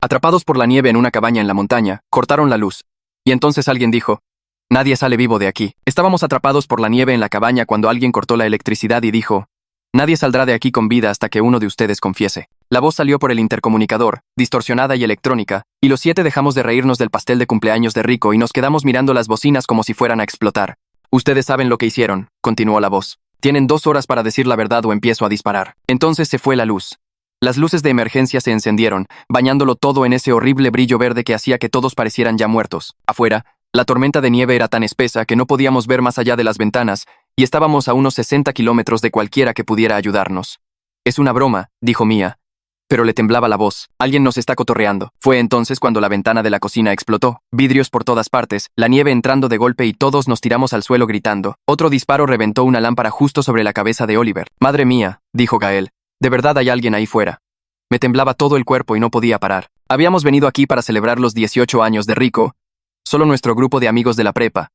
Atrapados por la nieve en una cabaña en la montaña, cortaron la luz. Y entonces alguien dijo, nadie sale vivo de aquí. Estábamos atrapados por la nieve en la cabaña cuando alguien cortó la electricidad y dijo, nadie saldrá de aquí con vida hasta que uno de ustedes confiese. La voz salió por el intercomunicador, distorsionada y electrónica, y los 7 dejamos de reírnos del pastel de cumpleaños de Rico y nos quedamos mirando las bocinas como si fueran a explotar. Ustedes saben lo que hicieron, continuó la voz. Tienen 2 horas para decir la verdad o empiezo a disparar. Entonces se fue la luz. Las luces de emergencia se encendieron, bañándolo todo en ese horrible brillo verde que hacía que todos parecieran ya muertos. Afuera, la tormenta de nieve era tan espesa que no podíamos ver más allá de las ventanas, y estábamos a unos 60 kilómetros de cualquiera que pudiera ayudarnos. Es una broma, dijo Mia. Pero le temblaba la voz. Alguien nos está cotorreando. Fue entonces cuando la ventana de la cocina explotó. Vidrios por todas partes, la nieve entrando de golpe y todos nos tiramos al suelo gritando. Otro disparo reventó una lámpara justo sobre la cabeza de Oliver. Madre mía, dijo Gael. De verdad hay alguien ahí fuera. Me temblaba todo el cuerpo y no podía parar. Habíamos venido aquí para celebrar los 18 años de Rico. Solo nuestro grupo de amigos de la prepa.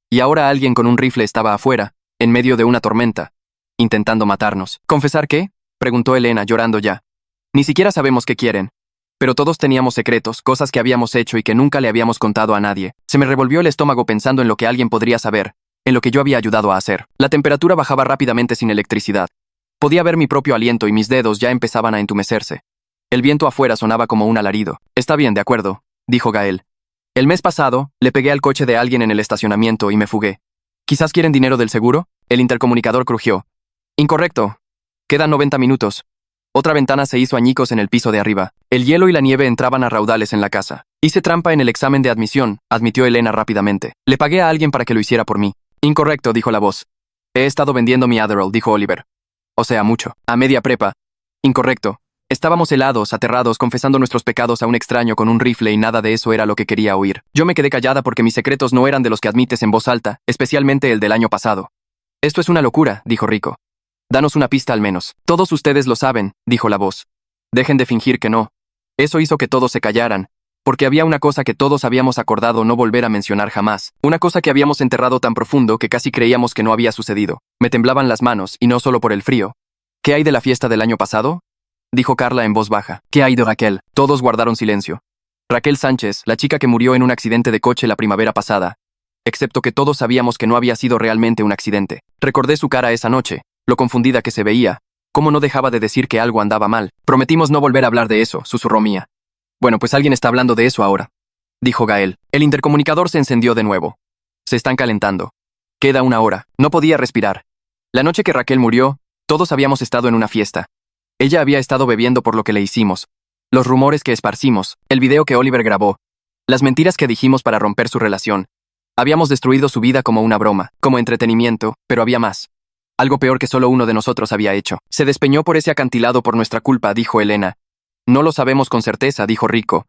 Y ahora alguien con un rifle estaba afuera, en medio de una tormenta, intentando matarnos. ¿Confesar qué? Preguntó Elena, llorando ya. Ni siquiera sabemos qué quieren. Pero todos teníamos secretos, cosas que habíamos hecho y que nunca le habíamos contado a nadie. Se me revolvió el estómago pensando en lo que alguien podría saber, en lo que yo había ayudado a hacer. La temperatura bajaba rápidamente sin electricidad. Podía ver mi propio aliento y mis dedos ya empezaban a entumecerse. El viento afuera sonaba como un alarido. Está bien, de acuerdo, dijo Gael. El mes pasado, le pegué al coche de alguien en el estacionamiento y me fugué. ¿Quizás quieren dinero del seguro? El intercomunicador crujió. Incorrecto. Quedan 90 minutos. Otra ventana se hizo añicos en el piso de arriba. El hielo y la nieve entraban a raudales en la casa. Hice trampa en el examen de admisión, admitió Elena rápidamente. Le pagué a alguien para que lo hiciera por mí. Incorrecto, dijo la voz. He estado vendiendo mi Adderall, dijo Oliver. O sea, mucho. A media prepa. Incorrecto. Estábamos helados, aterrados, confesando nuestros pecados a un extraño con un rifle y nada de eso era lo que quería oír. Yo me quedé callada porque mis secretos no eran de los que admites en voz alta, especialmente el del año pasado. Esto es una locura, dijo Rico. Danos una pista al menos. Todos ustedes lo saben, dijo la voz. Dejen de fingir que no. Eso hizo que todos se callaran, porque había una cosa que todos habíamos acordado no volver a mencionar jamás. Una cosa que habíamos enterrado tan profundo que casi creíamos que no había sucedido. Me temblaban las manos, y no solo por el frío. ¿Qué hay de la fiesta del año pasado? Dijo Carla en voz baja. ¿Qué hay de Raquel? Todos guardaron silencio. Raquel Sánchez, la chica que murió en un accidente de coche la primavera pasada. Excepto que todos sabíamos que no había sido realmente un accidente. Recordé su cara esa noche, lo confundida que se veía. Cómo no dejaba de decir que algo andaba mal. Prometimos no volver a hablar de eso, susurró Mia. Bueno, pues alguien está hablando de eso ahora, dijo Gael. El intercomunicador se encendió de nuevo. Se están calentando. Queda 1 hora. No podía respirar. La noche que Raquel murió, todos habíamos estado en una fiesta. Ella había estado bebiendo por lo que le hicimos. Los rumores que esparcimos, el video que Oliver grabó, las mentiras que dijimos para romper su relación. Habíamos destruido su vida como una broma, como entretenimiento, pero había más. Algo peor que solo uno de nosotros había hecho. Se despeñó por ese acantilado por nuestra culpa, dijo Elena. No lo sabemos con certeza, dijo Rico.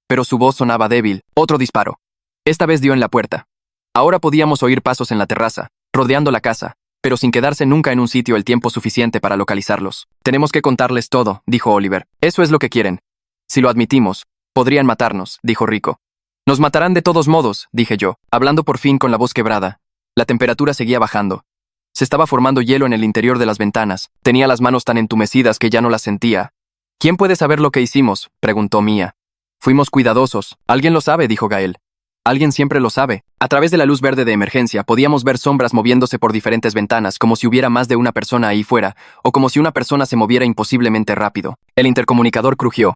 Pero su voz sonaba débil. Otro disparo. Esta vez dio en la puerta. Ahora podíamos oír pasos en la terraza, rodeando la casa, pero sin quedarse nunca en un sitio el tiempo suficiente para localizarlos. Tenemos que contarles todo, dijo Oliver. Eso es lo que quieren. Si lo admitimos, podrían matarnos, dijo Rico. Nos matarán de todos modos, dije yo, hablando por fin con la voz quebrada. La temperatura seguía bajando. Se estaba formando hielo en el interior de las ventanas. Tenía las manos tan entumecidas que ya no las sentía. ¿Quién puede saber lo que hicimos?, preguntó Mia. Fuimos cuidadosos. Alguien lo sabe, dijo Gael. Alguien siempre lo sabe. A través de la luz verde de emergencia podíamos ver sombras moviéndose por diferentes ventanas, como si hubiera más de una persona ahí fuera, o como si una persona se moviera imposiblemente rápido. El intercomunicador crujió.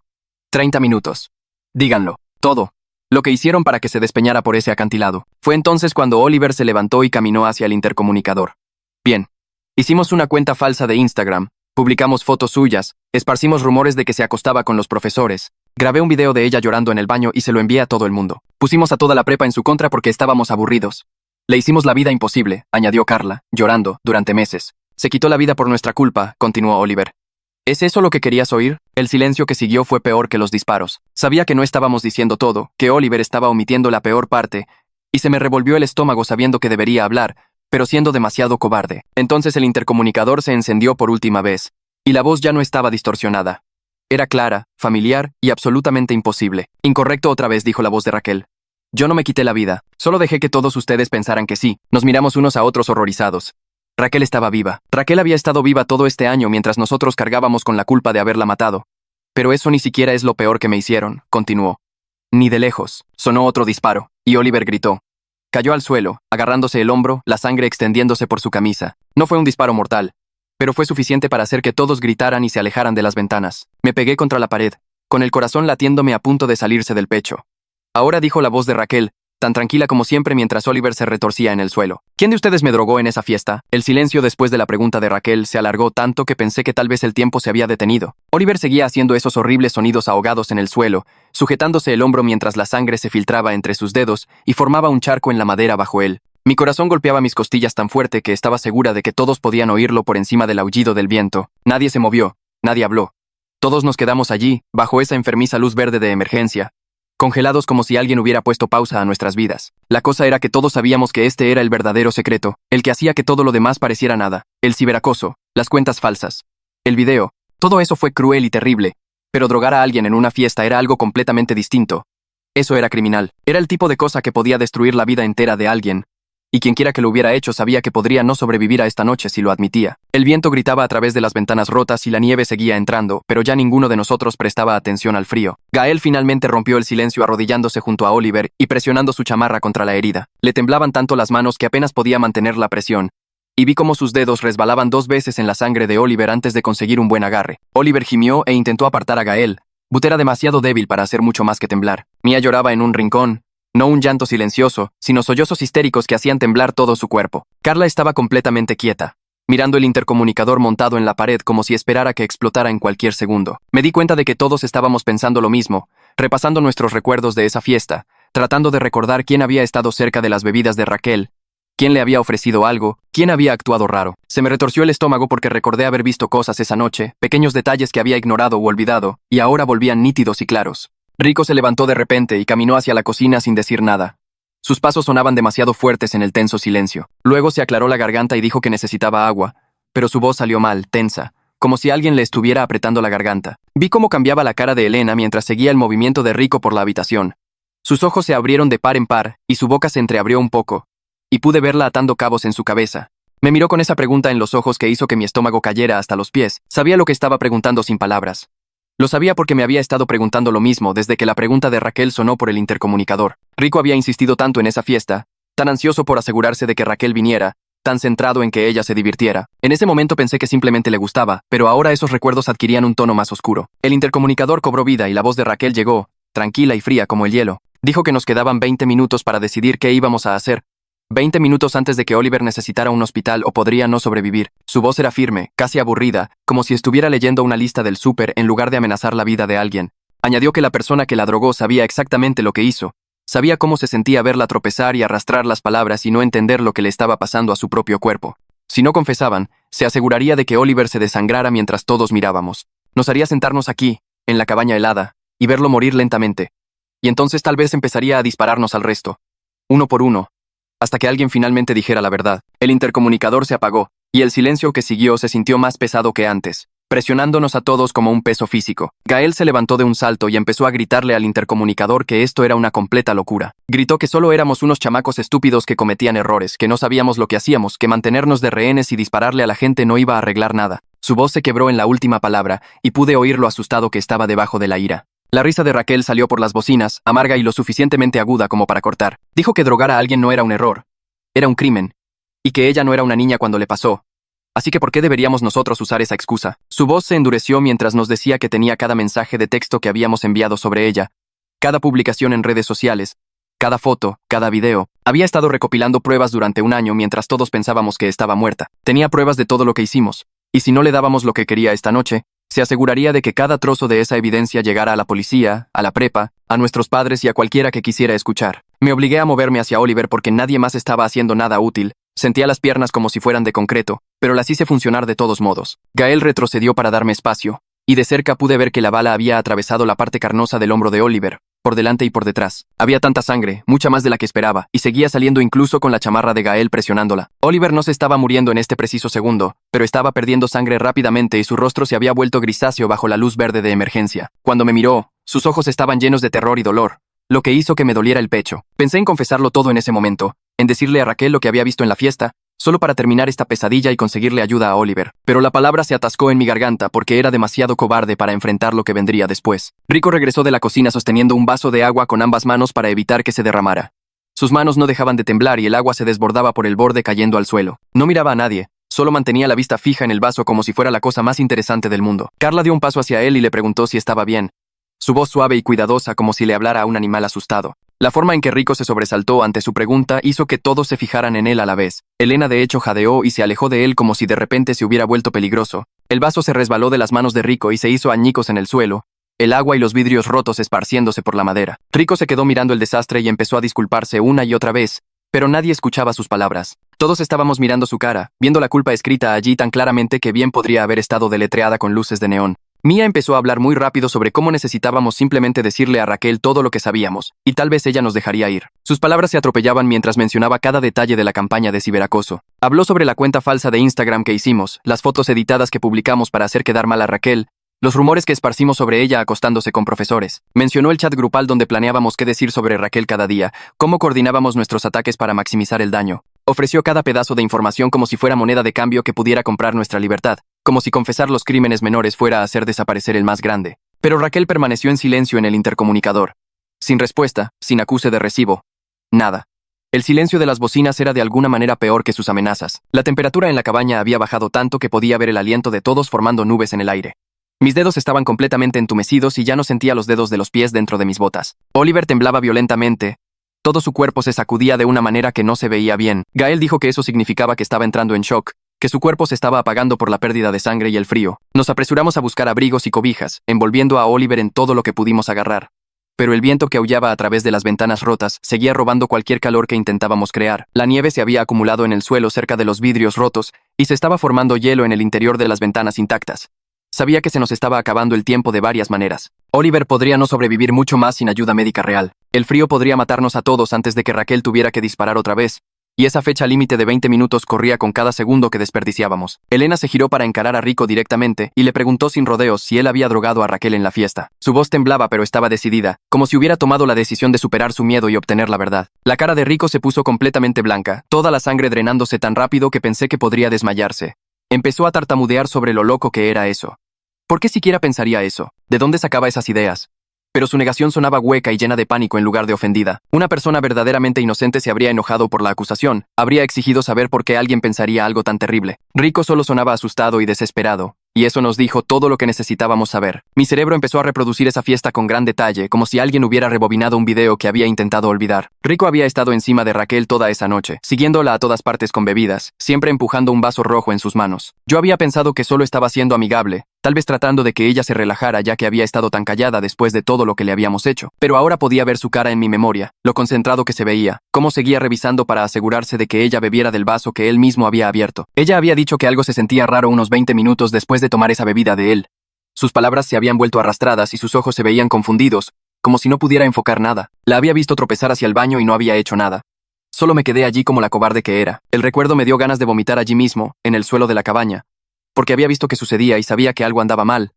30 minutos. Díganlo. Todo. Lo que hicieron para que se despeñara por ese acantilado. Fue entonces cuando Oliver se levantó y caminó hacia el intercomunicador. Bien. Hicimos una cuenta falsa de Instagram, publicamos fotos suyas, esparcimos rumores de que se acostaba con los profesores. Grabé un video de ella llorando en el baño y se lo envié a todo el mundo. Pusimos a toda la prepa en su contra porque estábamos aburridos. Le hicimos la vida imposible, añadió Carla, llorando, durante meses. Se quitó la vida por nuestra culpa, continuó Oliver. ¿Es eso lo que querías oír? El silencio que siguió fue peor que los disparos. Sabía que no estábamos diciendo todo, que Oliver estaba omitiendo la peor parte, y se me revolvió el estómago sabiendo que debería hablar, pero siendo demasiado cobarde. Entonces el intercomunicador se encendió por última vez, y la voz ya no estaba distorsionada. Era clara, familiar y absolutamente imposible. Incorrecto otra vez, dijo la voz de Raquel. Yo no me quité la vida, solo dejé que todos ustedes pensaran que sí. Nos miramos unos a otros horrorizados. Raquel estaba viva. Raquel había estado viva todo este año mientras nosotros cargábamos con la culpa de haberla matado. Pero eso ni siquiera es lo peor que me hicieron, continuó. Ni de lejos. Sonó otro disparo, y Oliver gritó. Cayó al suelo, agarrándose el hombro, la sangre extendiéndose por su camisa. No fue un disparo mortal, pero fue suficiente para hacer que todos gritaran y se alejaran de las ventanas. Me pegué contra la pared, con el corazón latiéndome a punto de salirse del pecho. Ahora, dijo la voz de Raquel, tan tranquila como siempre mientras Oliver se retorcía en el suelo. ¿Quién de ustedes me drogó en esa fiesta? El silencio después de la pregunta de Raquel se alargó tanto que pensé que tal vez el tiempo se había detenido. Oliver seguía haciendo esos horribles sonidos ahogados en el suelo, sujetándose el hombro mientras la sangre se filtraba entre sus dedos y formaba un charco en la madera bajo él. Mi corazón golpeaba mis costillas tan fuerte que estaba segura de que todos podían oírlo por encima del aullido del viento. Nadie se movió, nadie habló. Todos nos quedamos allí, bajo esa enfermiza luz verde de emergencia, congelados como si alguien hubiera puesto pausa a nuestras vidas. La cosa era que todos sabíamos que este era el verdadero secreto, el que hacía que todo lo demás pareciera nada. El ciberacoso, las cuentas falsas, el video, todo eso fue cruel y terrible, pero drogar a alguien en una fiesta era algo completamente distinto. Eso era criminal, era el tipo de cosa que podía destruir la vida entera de alguien, y quienquiera que lo hubiera hecho sabía que podría no sobrevivir a esta noche si lo admitía. El viento gritaba a través de las ventanas rotas y la nieve seguía entrando, pero ya ninguno de nosotros prestaba atención al frío. Gael finalmente rompió el silencio arrodillándose junto a Oliver y presionando su chamarra contra la herida. Le temblaban tanto las manos que apenas podía mantener la presión, y vi cómo sus dedos resbalaban 2 veces en la sangre de Oliver antes de conseguir un buen agarre. Oliver gimió e intentó apartar a Gael. But era demasiado débil para hacer mucho más que temblar. Mia lloraba en un rincón. No un llanto silencioso, sino sollozos histéricos que hacían temblar todo su cuerpo. Carla estaba completamente quieta, mirando el intercomunicador montado en la pared como si esperara que explotara en cualquier segundo. Me di cuenta de que todos estábamos pensando lo mismo, repasando nuestros recuerdos de esa fiesta, tratando de recordar quién había estado cerca de las bebidas de Raquel, quién le había ofrecido algo, quién había actuado raro. Se me retorció el estómago porque recordé haber visto cosas esa noche, pequeños detalles que había ignorado u olvidado, y ahora volvían nítidos y claros. Rico se levantó de repente y caminó hacia la cocina sin decir nada. Sus pasos sonaban demasiado fuertes en el tenso silencio. Luego se aclaró la garganta y dijo que necesitaba agua, pero su voz salió mal, tensa, como si alguien le estuviera apretando la garganta. Vi cómo cambiaba la cara de Elena mientras seguía el movimiento de Rico por la habitación. Sus ojos se abrieron de par en par y su boca se entreabrió un poco, y pude verla atando cabos en su cabeza. Me miró con esa pregunta en los ojos que hizo que mi estómago cayera hasta los pies. Sabía lo que estaba preguntando sin palabras. Lo sabía porque me había estado preguntando lo mismo desde que la pregunta de Raquel sonó por el intercomunicador. Rico había insistido tanto en esa fiesta, tan ansioso por asegurarse de que Raquel viniera, tan centrado en que ella se divirtiera. En ese momento pensé que simplemente le gustaba, pero ahora esos recuerdos adquirían un tono más oscuro. El intercomunicador cobró vida y la voz de Raquel llegó, tranquila y fría como el hielo. Dijo que nos quedaban 20 minutos para decidir qué íbamos a hacer. 20 minutos antes de que Oliver necesitara un hospital o podría no sobrevivir. Su voz era firme, casi aburrida, como si estuviera leyendo una lista del súper en lugar de amenazar la vida de alguien. Añadió que la persona que la drogó sabía exactamente lo que hizo. Sabía cómo se sentía verla tropezar y arrastrar las palabras y no entender lo que le estaba pasando a su propio cuerpo. Si no confesaban, se aseguraría de que Oliver se desangrara mientras todos mirábamos. Nos haría sentarnos aquí, en la cabaña helada, y verlo morir lentamente. Y entonces tal vez empezaría a dispararnos al resto. Uno por uno. Hasta que alguien finalmente dijera la verdad. El intercomunicador se apagó, y el silencio que siguió se sintió más pesado que antes, presionándonos a todos como un peso físico. Gael se levantó de un salto y empezó a gritarle al intercomunicador que esto era una completa locura. Gritó que solo éramos unos chamacos estúpidos que cometían errores, que no sabíamos lo que hacíamos, que mantenernos de rehenes y dispararle a la gente no iba a arreglar nada. Su voz se quebró en la última palabra, y pude oír lo asustado que estaba debajo de la ira. La risa de Raquel salió por las bocinas, amarga y lo suficientemente aguda como para cortar. Dijo que drogar a alguien no era un error, era un crimen, y que ella no era una niña cuando le pasó. Así que ¿por qué deberíamos nosotros usar esa excusa? Su voz se endureció mientras nos decía que tenía cada mensaje de texto que habíamos enviado sobre ella, cada publicación en redes sociales, cada foto, cada video. Había estado recopilando pruebas durante un año mientras todos pensábamos que estaba muerta. Tenía pruebas de todo lo que hicimos, y si no le dábamos lo que quería esta noche, se aseguraría de que cada trozo de esa evidencia llegara a la policía, a la prepa, a nuestros padres y a cualquiera que quisiera escuchar. Me obligué a moverme hacia Oliver porque nadie más estaba haciendo nada útil. Sentía las piernas como si fueran de concreto, pero las hice funcionar de todos modos. Gael retrocedió para darme espacio, y de cerca pude ver que la bala había atravesado la parte carnosa del hombro de Oliver, por delante y por detrás. Había tanta sangre, mucha más de la que esperaba, y seguía saliendo incluso con la chamarra de Gael presionándola. Oliver no se estaba muriendo en este preciso segundo, pero estaba perdiendo sangre rápidamente y su rostro se había vuelto grisáceo bajo la luz verde de emergencia. Cuando me miró, sus ojos estaban llenos de terror y dolor, lo que hizo que me doliera el pecho. Pensé en confesarlo todo en ese momento, en decirle a Raquel lo que había visto en la fiesta, solo para terminar esta pesadilla y conseguirle ayuda a Oliver. Pero la palabra se atascó en mi garganta porque era demasiado cobarde para enfrentar lo que vendría después. Rico regresó de la cocina sosteniendo un vaso de agua con ambas manos para evitar que se derramara. Sus manos no dejaban de temblar y el agua se desbordaba por el borde cayendo al suelo. No miraba a nadie, solo mantenía la vista fija en el vaso como si fuera la cosa más interesante del mundo. Carla dio un paso hacia él y le preguntó si estaba bien. Su voz suave y cuidadosa como si le hablara a un animal asustado. La forma en que Rico se sobresaltó ante su pregunta hizo que todos se fijaran en él a la vez. Elena de hecho jadeó y se alejó de él como si de repente se hubiera vuelto peligroso. El vaso se resbaló de las manos de Rico y se hizo añicos en el suelo, el agua y los vidrios rotos esparciéndose por la madera. Rico se quedó mirando el desastre y empezó a disculparse una y otra vez, pero nadie escuchaba sus palabras. Todos estábamos mirando su cara, viendo la culpa escrita allí tan claramente que bien podría haber estado deletreada con luces de neón. Mia empezó a hablar muy rápido sobre cómo necesitábamos simplemente decirle a Raquel todo lo que sabíamos, y tal vez ella nos dejaría ir. Sus palabras se atropellaban mientras mencionaba cada detalle de la campaña de ciberacoso. Habló sobre la cuenta falsa de Instagram que hicimos, las fotos editadas que publicamos para hacer quedar mal a Raquel, los rumores que esparcimos sobre ella acostándose con profesores. Mencionó el chat grupal donde planeábamos qué decir sobre Raquel cada día, cómo coordinábamos nuestros ataques para maximizar el daño. Ofreció cada pedazo de información como si fuera moneda de cambio que pudiera comprar nuestra libertad, como si confesar los crímenes menores fuera a hacer desaparecer el más grande. Pero Raquel permaneció en silencio en el intercomunicador. Sin respuesta, sin acuse de recibo. Nada. El silencio de las bocinas era de alguna manera peor que sus amenazas. La temperatura en la cabaña había bajado tanto que podía ver el aliento de todos formando nubes en el aire. Mis dedos estaban completamente entumecidos y ya no sentía los dedos de los pies dentro de mis botas. Oliver temblaba violentamente. Todo su cuerpo se sacudía de una manera que no se veía bien. Gael dijo que eso significaba que estaba entrando en shock, que su cuerpo se estaba apagando por la pérdida de sangre y el frío. Nos apresuramos a buscar abrigos y cobijas, envolviendo a Oliver en todo lo que pudimos agarrar. Pero el viento que aullaba a través de las ventanas rotas seguía robando cualquier calor que intentábamos crear. La nieve se había acumulado en el suelo cerca de los vidrios rotos y se estaba formando hielo en el interior de las ventanas intactas. Sabía que se nos estaba acabando el tiempo de varias maneras. Oliver podría no sobrevivir mucho más sin ayuda médica real. El frío podría matarnos a todos antes de que Raquel tuviera que disparar otra vez, y esa fecha límite de 20 minutos corría con cada segundo que desperdiciábamos. Elena se giró para encarar a Rico directamente y le preguntó sin rodeos si él había drogado a Raquel en la fiesta. Su voz temblaba pero estaba decidida, como si hubiera tomado la decisión de superar su miedo y obtener la verdad. La cara de Rico se puso completamente blanca, toda la sangre drenándose tan rápido que pensé que podría desmayarse. Empezó a tartamudear sobre lo loco que era eso. ¿Por qué siquiera pensaría eso? ¿De dónde sacaba esas ideas? Pero su negación sonaba hueca y llena de pánico en lugar de ofendida. Una persona verdaderamente inocente se habría enojado por la acusación, habría exigido saber por qué alguien pensaría algo tan terrible. Rico solo sonaba asustado y desesperado, y eso nos dijo todo lo que necesitábamos saber. Mi cerebro empezó a reproducir esa fiesta con gran detalle, como si alguien hubiera rebobinado un video que había intentado olvidar. Rico había estado encima de Raquel toda esa noche, siguiéndola a todas partes con bebidas, siempre empujando un vaso rojo en sus manos. Yo había pensado que solo estaba siendo amigable, tal vez tratando de que ella se relajara ya que había estado tan callada después de todo lo que le habíamos hecho. Pero ahora podía ver su cara en mi memoria, lo concentrado que se veía, cómo seguía revisando para asegurarse de que ella bebiera del vaso que él mismo había abierto. Ella había dicho que algo se sentía raro unos 20 minutos después de tomar esa bebida de él. Sus palabras se habían vuelto arrastradas y sus ojos se veían confundidos, como si no pudiera enfocar nada. La había visto tropezar hacia el baño y no había hecho nada. Solo me quedé allí como la cobarde que era. El recuerdo me dio ganas de vomitar allí mismo, en el suelo de la cabaña, porque había visto que sucedía y sabía que algo andaba mal,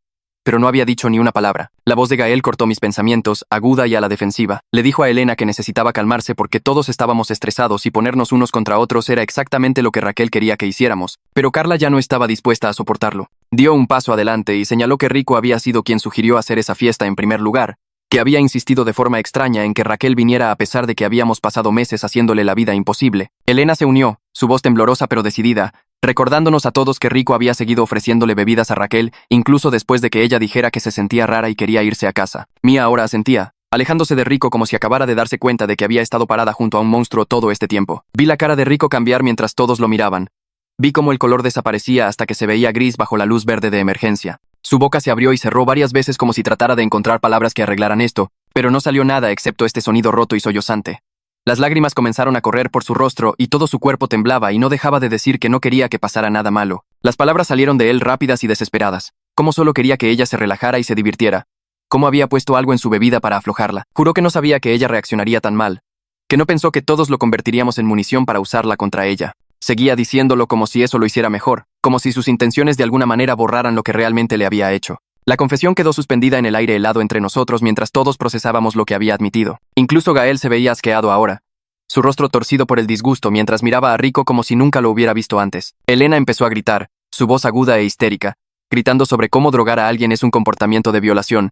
pero no había dicho ni una palabra. La voz de Gael cortó mis pensamientos, aguda y a la defensiva. Le dijo a Elena que necesitaba calmarse porque todos estábamos estresados y ponernos unos contra otros era exactamente lo que Raquel quería que hiciéramos, pero Carla ya no estaba dispuesta a soportarlo. Dio un paso adelante y señaló que Rico había sido quien sugirió hacer esa fiesta en primer lugar, que había insistido de forma extraña en que Raquel viniera a pesar de que habíamos pasado meses haciéndole la vida imposible. Elena se unió, su voz temblorosa pero decidida, recordándonos a todos que Rico había seguido ofreciéndole bebidas a Raquel, incluso después de que ella dijera que se sentía rara y quería irse a casa. Mia ahora asentía, alejándose de Rico como si acabara de darse cuenta de que había estado parada junto a un monstruo todo este tiempo. Vi la cara de Rico cambiar mientras todos lo miraban. Vi cómo el color desaparecía hasta que se veía gris bajo la luz verde de emergencia. Su boca se abrió y cerró varias veces como si tratara de encontrar palabras que arreglaran esto, pero no salió nada excepto este sonido roto y sollozante. Las lágrimas comenzaron a correr por su rostro y todo su cuerpo temblaba y no dejaba de decir que no quería que pasara nada malo. Las palabras salieron de él rápidas y desesperadas. Cómo solo quería que ella se relajara y se divirtiera. Cómo había puesto algo en su bebida para aflojarla. Juró que no sabía que ella reaccionaría tan mal. Que no pensó que todos lo convertiríamos en munición para usarla contra ella. Seguía diciéndolo como si eso lo hiciera mejor, como si sus intenciones de alguna manera borraran lo que realmente le había hecho. La confesión quedó suspendida en el aire helado entre nosotros mientras todos procesábamos lo que había admitido. Incluso Gael se veía asqueado ahora. su rostro torcido por el disgusto mientras miraba a Rico como si nunca lo hubiera visto antes. Elena empezó a gritar, su voz aguda e histérica, gritando sobre cómo drogar a alguien es un comportamiento de violación,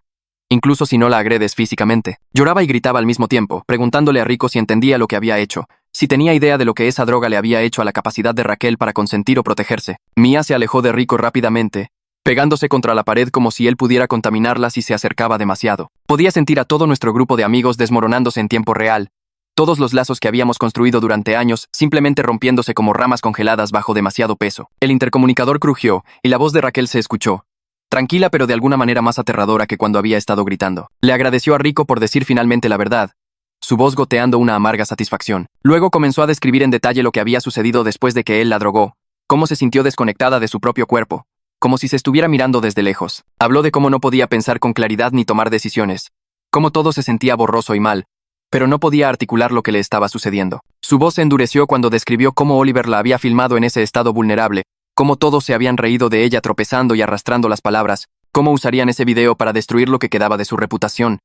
incluso si no la agredes físicamente. Lloraba y gritaba al mismo tiempo, preguntándole a Rico si entendía lo que había hecho, si tenía idea de lo que esa droga le había hecho a la capacidad de Raquel para consentir o protegerse. Mia se alejó de Rico rápidamente, pegándose contra la pared como si él pudiera contaminarla si se acercaba demasiado. Podía sentir a todo nuestro grupo de amigos desmoronándose en tiempo real, todos los lazos que habíamos construido durante años simplemente rompiéndose como ramas congeladas bajo demasiado peso. El intercomunicador crujió y la voz de Raquel se escuchó, tranquila pero de alguna manera más aterradora que cuando había estado gritando. Le agradeció a Rico por decir finalmente la verdad, su voz goteando una amarga satisfacción. Luego comenzó a describir en detalle lo que había sucedido después de que él la drogó, cómo se sintió desconectada de su propio cuerpo, como si se estuviera mirando desde lejos. Habló de cómo no podía pensar con claridad ni tomar decisiones, cómo todo se sentía borroso y mal, pero no podía articular lo que le estaba sucediendo. Su voz se endureció cuando describió cómo Oliver la había filmado en ese estado vulnerable, cómo todos se habían reído de ella tropezando y arrastrando las palabras, cómo usarían ese video para destruir lo que quedaba de su reputación.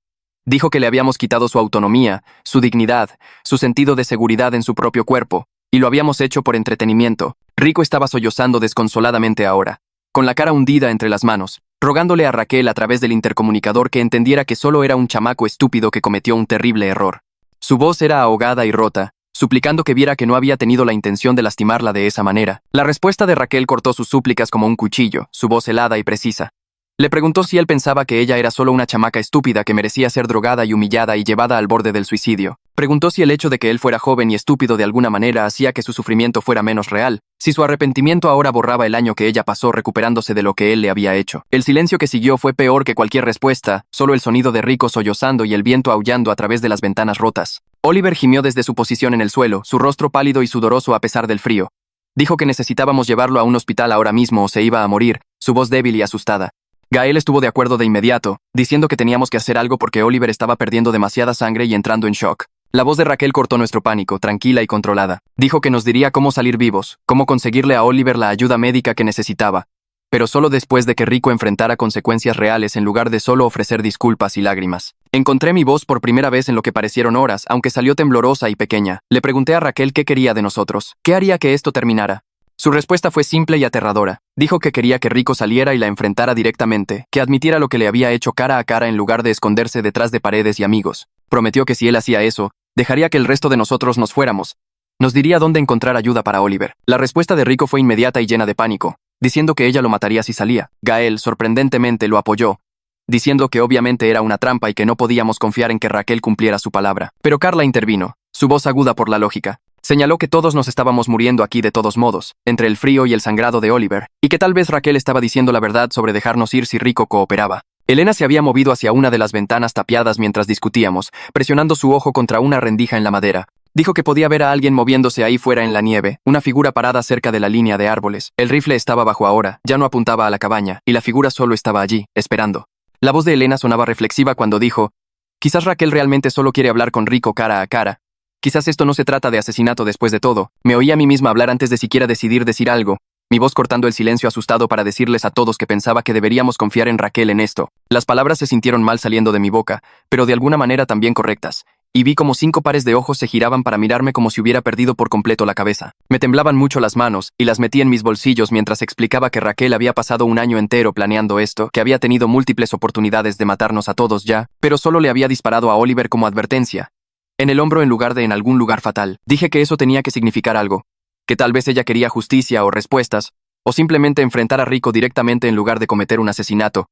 Dijo que le habíamos quitado su autonomía, su dignidad, su sentido de seguridad en su propio cuerpo, y lo habíamos hecho por entretenimiento. Rico estaba sollozando desconsoladamente ahora, con la cara hundida entre las manos, rogándole a Raquel a través del intercomunicador que entendiera que solo era un chamaco estúpido que cometió un terrible error. Su voz era ahogada y rota, suplicando que viera que no había tenido la intención de lastimarla de esa manera. La respuesta de Raquel cortó sus súplicas como un cuchillo, su voz helada y precisa. Le preguntó si él pensaba que ella era solo una chamaca estúpida que merecía ser drogada y humillada y llevada al borde del suicidio. Preguntó si el hecho de que él fuera joven y estúpido de alguna manera hacía que su sufrimiento fuera menos real, si su arrepentimiento ahora borraba el año que ella pasó recuperándose de lo que él le había hecho. El silencio que siguió fue peor que cualquier respuesta, solo el sonido de Rico sollozando y el viento aullando a través de las ventanas rotas. Oliver gimió desde su posición en el suelo, su rostro pálido y sudoroso a pesar del frío. Dijo que necesitábamos llevarlo a un hospital ahora mismo o se iba a morir, su voz débil y asustada. Gael estuvo de acuerdo de inmediato, diciendo que teníamos que hacer algo porque Oliver estaba perdiendo demasiada sangre y entrando en shock. La voz de Raquel cortó nuestro pánico, tranquila y controlada. Dijo que nos diría cómo salir vivos, cómo conseguirle a Oliver la ayuda médica que necesitaba, pero solo después de que Rico enfrentara consecuencias reales en lugar de solo ofrecer disculpas y lágrimas. Encontré mi voz por primera vez en lo que parecieron horas, aunque salió temblorosa y pequeña. Le pregunté a Raquel qué quería de nosotros, qué haría que esto terminara. Su respuesta fue simple y aterradora. Dijo que quería que Rico saliera y la enfrentara directamente, que admitiera lo que le había hecho cara a cara en lugar de esconderse detrás de paredes y amigos. Prometió que si él hacía eso, dejaría que el resto de nosotros nos fuéramos. Nos diría dónde encontrar ayuda para Oliver. La respuesta de Rico fue inmediata y llena de pánico, diciendo que ella lo mataría si salía. Gael, sorprendentemente, lo apoyó, diciendo que obviamente era una trampa y que no podíamos confiar en que Raquel cumpliera su palabra. Pero Carla intervino, su voz aguda por la lógica. Señaló que todos nos estábamos muriendo aquí de todos modos, entre el frío y el sangrado de Oliver, y que tal vez Raquel estaba diciendo la verdad sobre dejarnos ir si Rico cooperaba. Elena se había movido hacia una de las ventanas tapiadas mientras discutíamos, presionando su ojo contra una rendija en la madera. Dijo que podía ver a alguien moviéndose ahí fuera en la nieve, una figura parada cerca de la línea de árboles. El rifle estaba bajo ahora, ya no apuntaba a la cabaña, y la figura solo estaba allí, esperando. La voz de Elena sonaba reflexiva cuando dijo, quizás Raquel realmente solo quiere hablar con Rico cara a cara. Quizás esto no se trata de asesinato después de todo. Me oí a mí misma hablar antes de siquiera decidir decir algo, mi voz cortando el silencio asustado para decirles a todos que pensaba que deberíamos confiar en Raquel en esto. Las palabras se sintieron mal saliendo de mi boca, pero de alguna manera también correctas, y vi como 5 pares de ojos se giraban para mirarme como si hubiera perdido por completo la cabeza. Me temblaban mucho las manos, y las metí en mis bolsillos mientras explicaba que Raquel había pasado un año entero planeando esto, que había tenido múltiples oportunidades de matarnos a todos ya, pero solo le había disparado a Oliver como advertencia. En el hombro en lugar de en algún lugar fatal. Dije que eso tenía que significar algo, que tal vez ella quería justicia o respuestas, o simplemente enfrentar a Rico directamente en lugar de cometer un asesinato.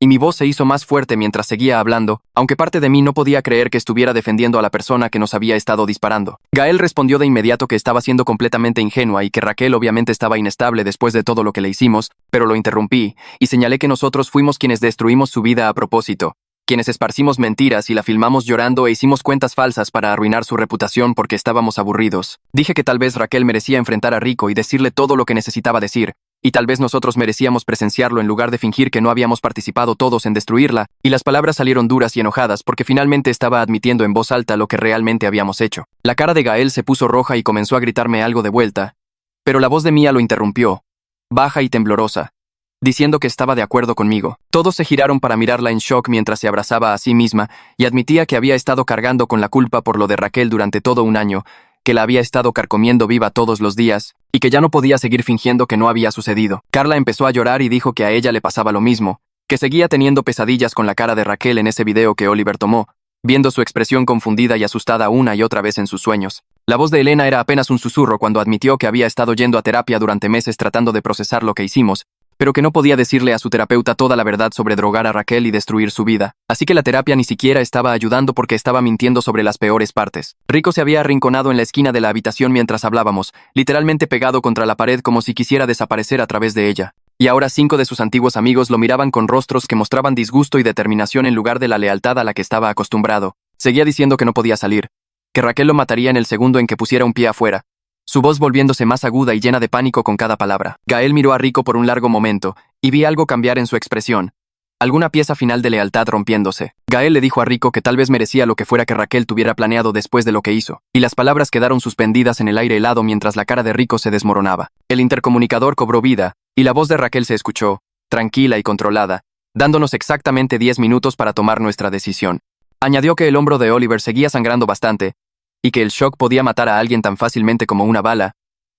Y mi voz se hizo más fuerte mientras seguía hablando, aunque parte de mí no podía creer que estuviera defendiendo a la persona que nos había estado disparando. Gael respondió de inmediato que estaba siendo completamente ingenua y que Raquel obviamente estaba inestable después de todo lo que le hicimos, pero lo interrumpí, y señalé que nosotros fuimos quienes destruimos su vida a propósito, quienes esparcimos mentiras y la filmamos llorando e hicimos cuentas falsas para arruinar su reputación porque estábamos aburridos. Dije que tal vez Raquel merecía enfrentar a Rico y decirle todo lo que necesitaba decir, y tal vez nosotros merecíamos presenciarlo en lugar de fingir que no habíamos participado todos en destruirla, y las palabras salieron duras y enojadas porque finalmente estaba admitiendo en voz alta lo que realmente habíamos hecho. La cara de Gael se puso roja y comenzó a gritarme algo de vuelta, pero la voz de Mia lo interrumpió, baja y temblorosa, diciendo que estaba de acuerdo conmigo. Todos se giraron para mirarla en shock mientras se abrazaba a sí misma y admitía que había estado cargando con la culpa por lo de Raquel durante todo un año, que la había estado carcomiendo viva todos los días, y que ya no podía seguir fingiendo que no había sucedido. Carla empezó a llorar y dijo que a ella le pasaba lo mismo, que seguía teniendo pesadillas con la cara de Raquel en ese video que Oliver tomó, viendo su expresión confundida y asustada una y otra vez en sus sueños. La voz de Elena era apenas un susurro cuando admitió que había estado yendo a terapia durante meses tratando de procesar lo que hicimos, pero que no podía decirle a su terapeuta toda la verdad sobre drogar a Raquel y destruir su vida. Así que la terapia ni siquiera estaba ayudando porque estaba mintiendo sobre las peores partes. Rico se había arrinconado en la esquina de la habitación mientras hablábamos, literalmente pegado contra la pared como si quisiera desaparecer a través de ella. Y ahora 5 de sus antiguos amigos lo miraban con rostros que mostraban disgusto y determinación en lugar de la lealtad a la que estaba acostumbrado. Seguía diciendo que no podía salir, que Raquel lo mataría en el segundo en que pusiera un pie afuera, su voz volviéndose más aguda y llena de pánico con cada palabra. Gael miró a Rico por un largo momento, y vi algo cambiar en su expresión. Alguna pieza final de lealtad rompiéndose. Gael le dijo a Rico que tal vez merecía lo que fuera que Raquel tuviera planeado después de lo que hizo, y las palabras quedaron suspendidas en el aire helado mientras la cara de Rico se desmoronaba. El intercomunicador cobró vida, y la voz de Raquel se escuchó, tranquila y controlada, dándonos exactamente 10 minutos para tomar nuestra decisión. Añadió que el hombro de Oliver seguía sangrando bastante, y que el shock podía matar a alguien tan fácilmente como una bala,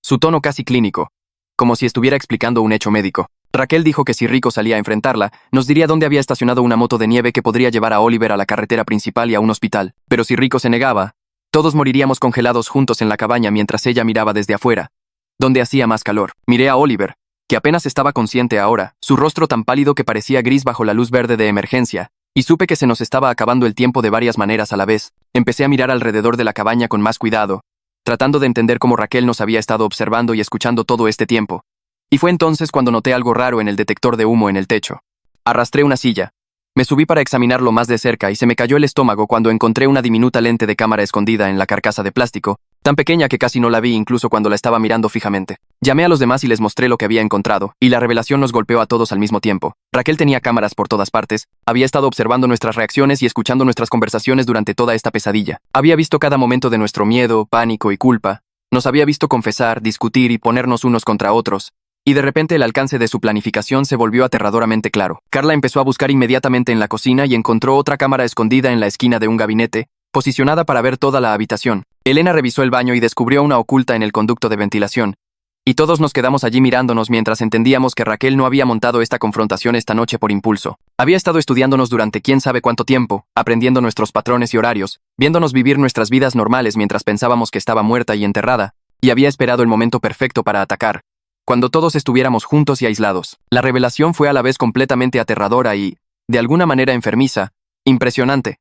su tono casi clínico, como si estuviera explicando un hecho médico. Raquel dijo que si Rico salía a enfrentarla, nos diría dónde había estacionado una moto de nieve que podría llevar a Oliver a la carretera principal y a un hospital. Pero si Rico se negaba, todos moriríamos congelados juntos en la cabaña mientras ella miraba desde afuera, donde hacía más calor. Miré a Oliver, que apenas estaba consciente ahora, su rostro tan pálido que parecía gris bajo la luz verde de emergencia, y supe que se nos estaba acabando el tiempo de varias maneras a la vez. Empecé a mirar alrededor de la cabaña con más cuidado, tratando de entender cómo Raquel nos había estado observando y escuchando todo este tiempo. Y fue entonces cuando noté algo raro en el detector de humo en el techo. Arrastré una silla. Me subí para examinarlo más de cerca y se me cayó el estómago cuando encontré una diminuta lente de cámara escondida en la carcasa de plástico, tan pequeña que casi no la vi incluso cuando la estaba mirando fijamente. Llamé a los demás y les mostré lo que había encontrado, y la revelación nos golpeó a todos al mismo tiempo. Raquel tenía cámaras por todas partes, había estado observando nuestras reacciones y escuchando nuestras conversaciones durante toda esta pesadilla. Había visto cada momento de nuestro miedo, pánico y culpa. Nos había visto confesar, discutir y ponernos unos contra otros. Y de repente el alcance de su planificación se volvió aterradoramente claro. Carla empezó a buscar inmediatamente en la cocina y encontró otra cámara escondida en la esquina de un gabinete, posicionada para ver toda la habitación. Elena revisó el baño y descubrió una oculta en el conducto de ventilación. Y todos nos quedamos allí mirándonos mientras entendíamos que Raquel no había montado esta confrontación esta noche por impulso. Había estado estudiándonos durante quién sabe cuánto tiempo, aprendiendo nuestros patrones y horarios, viéndonos vivir nuestras vidas normales mientras pensábamos que estaba muerta y enterrada, y había esperado el momento perfecto para atacar, cuando todos estuviéramos juntos y aislados. La revelación fue a la vez completamente aterradora y, de alguna manera enfermiza, impresionante,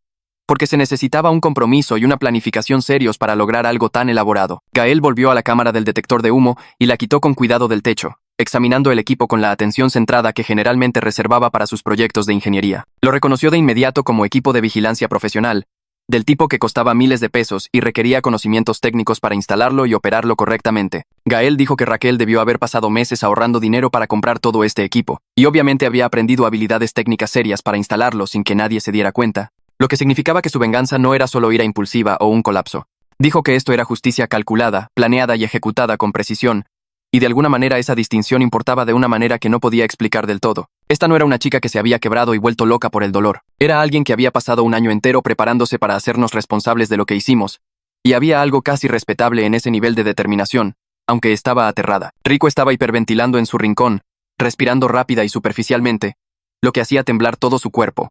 porque se necesitaba un compromiso y una planificación serios para lograr algo tan elaborado. Gael volvió a la cámara del detector de humo y la quitó con cuidado del techo, examinando el equipo con la atención centrada que generalmente reservaba para sus proyectos de ingeniería. Lo reconoció de inmediato como equipo de vigilancia profesional, del tipo que costaba miles de pesos y requería conocimientos técnicos para instalarlo y operarlo correctamente. Gael dijo que Raquel debió haber pasado meses ahorrando dinero para comprar todo este equipo, y obviamente había aprendido habilidades técnicas serias para instalarlo sin que nadie se diera cuenta, lo que significaba que su venganza no era solo ira impulsiva o un colapso. Dijo que esto era justicia calculada, planeada y ejecutada con precisión, y de alguna manera esa distinción importaba de una manera que no podía explicar del todo. Esta no era una chica que se había quebrado y vuelto loca por el dolor. Era alguien que había pasado un año entero preparándose para hacernos responsables de lo que hicimos, y había algo casi respetable en ese nivel de determinación, aunque estaba aterrada. Rico estaba hiperventilando en su rincón, respirando rápida y superficialmente, lo que hacía temblar todo su cuerpo.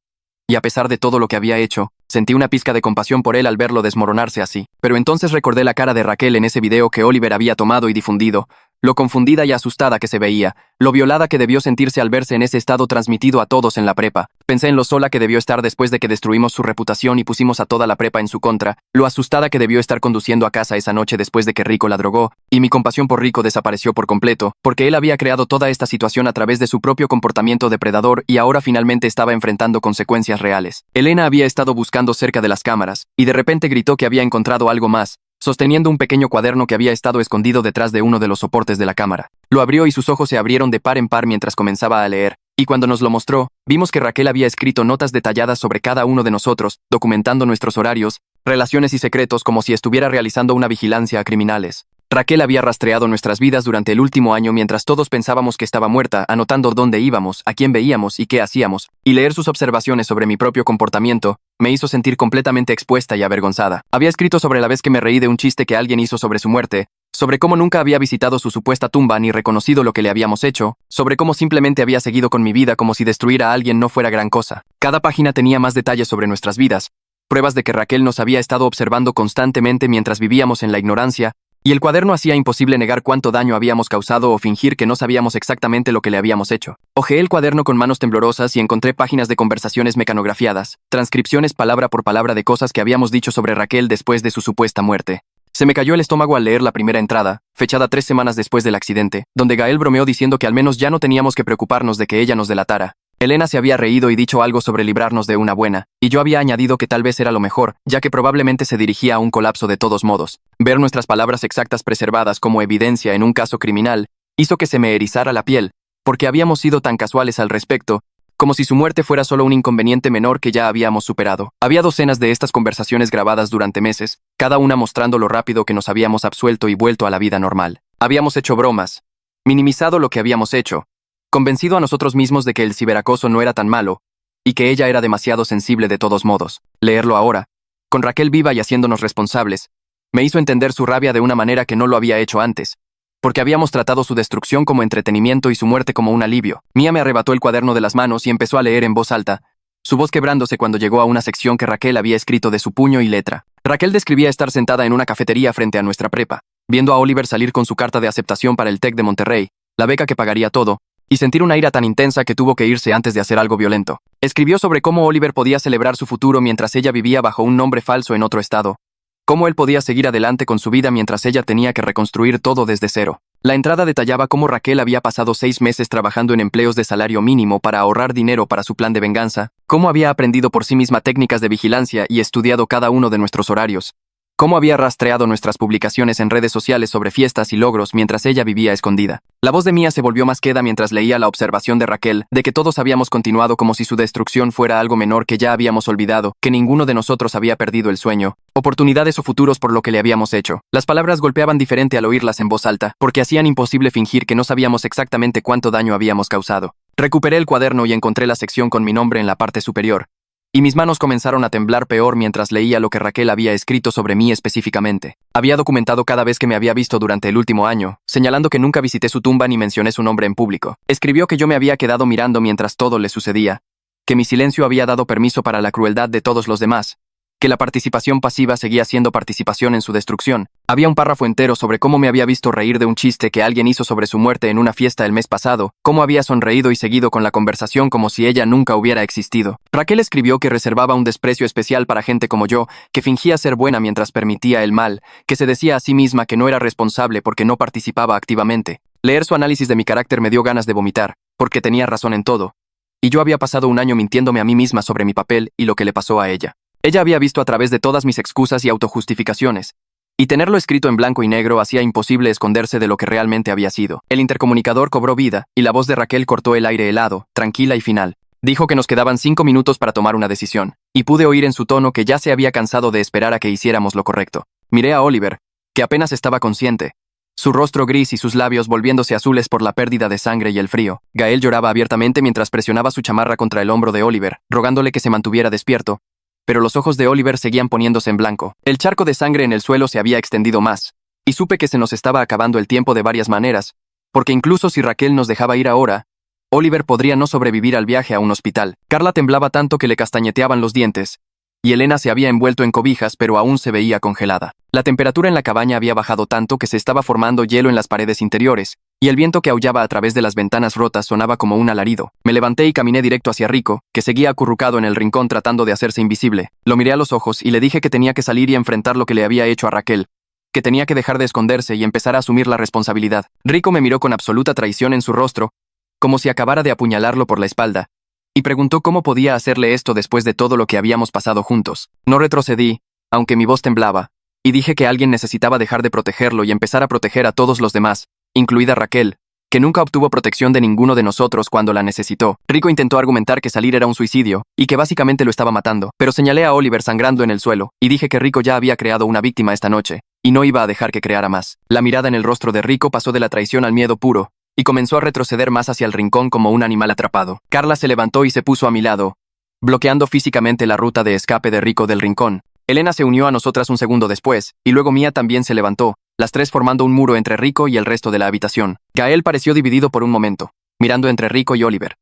Y a pesar de todo lo que había hecho, sentí una pizca de compasión por él al verlo desmoronarse así. Pero entonces recordé la cara de Raquel en ese video que Oliver había tomado y difundido, lo confundida y asustada que se veía, lo violada que debió sentirse al verse en ese estado transmitido a todos en la prepa. Pensé en lo sola que debió estar después de que destruimos su reputación y pusimos a toda la prepa en su contra, lo asustada que debió estar conduciendo a casa esa noche después de que Rico la drogó, y mi compasión por Rico desapareció por completo, porque él había creado toda esta situación a través de su propio comportamiento depredador y ahora finalmente estaba enfrentando consecuencias reales. Elena había estado buscando cerca de las cámaras, y de repente gritó que había encontrado algo más, sosteniendo un pequeño cuaderno que había estado escondido detrás de uno de los soportes de la cámara. Lo abrió y sus ojos se abrieron de par en par mientras comenzaba a leer, y cuando nos lo mostró, vimos que Raquel había escrito notas detalladas sobre cada uno de nosotros, documentando nuestros horarios, relaciones y secretos como si estuviera realizando una vigilancia a criminales. Raquel había rastreado nuestras vidas durante el último año mientras todos pensábamos que estaba muerta, anotando dónde íbamos, a quién veíamos y qué hacíamos, y leer sus observaciones sobre mi propio comportamiento me hizo sentir completamente expuesta y avergonzada. Había escrito sobre la vez que me reí de un chiste que alguien hizo sobre su muerte, sobre cómo nunca había visitado su supuesta tumba ni reconocido lo que le habíamos hecho, sobre cómo simplemente había seguido con mi vida como si destruir a alguien no fuera gran cosa. Cada página tenía más detalles sobre nuestras vidas, pruebas de que Raquel nos había estado observando constantemente mientras vivíamos en la ignorancia, y el cuaderno hacía imposible negar cuánto daño habíamos causado o fingir que no sabíamos exactamente lo que le habíamos hecho. Hojeé el cuaderno con manos temblorosas y encontré páginas de conversaciones mecanografiadas, transcripciones palabra por palabra de cosas que habíamos dicho sobre Raquel después de su supuesta muerte. Se me cayó el estómago al leer la primera entrada, fechada 3 semanas después del accidente, donde Gael bromeó diciendo que al menos ya no teníamos que preocuparnos de que ella nos delatara. Elena se había reído y dicho algo sobre librarnos de una buena, y yo había añadido que tal vez era lo mejor, ya que probablemente se dirigía a un colapso de todos modos. Ver nuestras palabras exactas preservadas como evidencia en un caso criminal hizo que se me erizara la piel, porque habíamos sido tan casuales al respecto, como si su muerte fuera solo un inconveniente menor que ya habíamos superado. Había docenas de estas conversaciones grabadas durante meses, cada una mostrando lo rápido que nos habíamos absuelto y vuelto a la vida normal. Habíamos hecho bromas, minimizado lo que habíamos hecho, convencido a nosotros mismos de que el ciberacoso no era tan malo, y que ella era demasiado sensible de todos modos. Leerlo ahora, con Raquel viva y haciéndonos responsables, me hizo entender su rabia de una manera que no lo había hecho antes, porque habíamos tratado su destrucción como entretenimiento y su muerte como un alivio. Mía me arrebató el cuaderno de las manos y empezó a leer en voz alta, su voz quebrándose cuando llegó a una sección que Raquel había escrito de su puño y letra. Raquel describía estar sentada en una cafetería frente a nuestra prepa, viendo a Oliver salir con su carta de aceptación para el TEC de Monterrey, la beca que pagaría todo, y sentir una ira tan intensa que tuvo que irse antes de hacer algo violento. Escribió sobre cómo Oliver podía celebrar su futuro mientras ella vivía bajo un nombre falso en otro estado, cómo él podía seguir adelante con su vida mientras ella tenía que reconstruir todo desde cero. La entrada detallaba cómo Raquel había pasado 6 meses trabajando en empleos de salario mínimo para ahorrar dinero para su plan de venganza, cómo había aprendido por sí misma técnicas de vigilancia y estudiado cada uno de nuestros horarios, cómo había rastreado nuestras publicaciones en redes sociales sobre fiestas y logros mientras ella vivía escondida. La voz de Mía se volvió más queda mientras leía la observación de Raquel, de que todos habíamos continuado como si su destrucción fuera algo menor que ya habíamos olvidado, que ninguno de nosotros había perdido el sueño, oportunidades o futuros por lo que le habíamos hecho. Las palabras golpeaban diferente al oírlas en voz alta, porque hacían imposible fingir que no sabíamos exactamente cuánto daño habíamos causado. Recuperé el cuaderno y encontré la sección con mi nombre en la parte superior, y mis manos comenzaron a temblar peor mientras leía lo que Raquel había escrito sobre mí específicamente. Había documentado cada vez que me había visto durante el último año, señalando que nunca visité su tumba ni mencioné su nombre en público. Escribió que yo me había quedado mirando mientras todo le sucedía, que mi silencio había dado permiso para la crueldad de todos los demás, que la participación pasiva seguía siendo participación en su destrucción. Había un párrafo entero sobre cómo me había visto reír de un chiste que alguien hizo sobre su muerte en una fiesta el mes pasado, cómo había sonreído y seguido con la conversación como si ella nunca hubiera existido. Raquel escribió que reservaba un desprecio especial para gente como yo, que fingía ser buena mientras permitía el mal, que se decía a sí misma que no era responsable porque no participaba activamente. Leer su análisis de mi carácter me dio ganas de vomitar, porque tenía razón en todo. Y yo había pasado un año mintiéndome a mí misma sobre mi papel y lo que le pasó a ella. Ella había visto a través de todas mis excusas y autojustificaciones, y tenerlo escrito en blanco y negro hacía imposible esconderse de lo que realmente había sido. El intercomunicador cobró vida, y la voz de Raquel cortó el aire helado, tranquila y final. Dijo que nos quedaban 5 minutos para tomar una decisión, y pude oír en su tono que ya se había cansado de esperar a que hiciéramos lo correcto. Miré a Oliver, que apenas estaba consciente, su rostro gris y sus labios volviéndose azules por la pérdida de sangre y el frío. Gael lloraba abiertamente mientras presionaba su chamarra contra el hombro de Oliver, rogándole que se mantuviera despierto, pero los ojos de Oliver seguían poniéndose en blanco. El charco de sangre en el suelo se había extendido más, y supe que se nos estaba acabando el tiempo de varias maneras, porque incluso si Raquel nos dejaba ir ahora, Oliver podría no sobrevivir al viaje a un hospital. Carla temblaba tanto que le castañeteaban los dientes, y Elena se había envuelto en cobijas pero aún se veía congelada. La temperatura en la cabaña había bajado tanto que se estaba formando hielo en las paredes interiores, y el viento que aullaba a través de las ventanas rotas sonaba como un alarido. Me levanté y caminé directo hacia Rico, que seguía acurrucado en el rincón tratando de hacerse invisible. Lo miré a los ojos y le dije que tenía que salir y enfrentar lo que le había hecho a Raquel, que tenía que dejar de esconderse y empezar a asumir la responsabilidad. Rico me miró con absoluta traición en su rostro, como si acabara de apuñalarlo por la espalda, y preguntó cómo podía hacerle esto después de todo lo que habíamos pasado juntos. No retrocedí, aunque mi voz temblaba, y dije que alguien necesitaba dejar de protegerlo y empezar a proteger a todos los demás, incluida Raquel, que nunca obtuvo protección de ninguno de nosotros cuando la necesitó. Rico intentó argumentar que salir era un suicidio, y que básicamente lo estaba matando, pero señalé a Oliver sangrando en el suelo, y dije que Rico ya había creado una víctima esta noche, y no iba a dejar que creara más. La mirada en el rostro de Rico pasó de la traición al miedo puro, y comenzó a retroceder más hacia el rincón como un animal atrapado. Carla se levantó y se puso a mi lado, bloqueando físicamente la ruta de escape de Rico del rincón. Elena se unió a nosotras un segundo después, y luego Mía también se levantó, las tres formando un muro entre Rico y el resto de la habitación. Gael pareció dividido por un momento, mirando entre Rico y Oliver.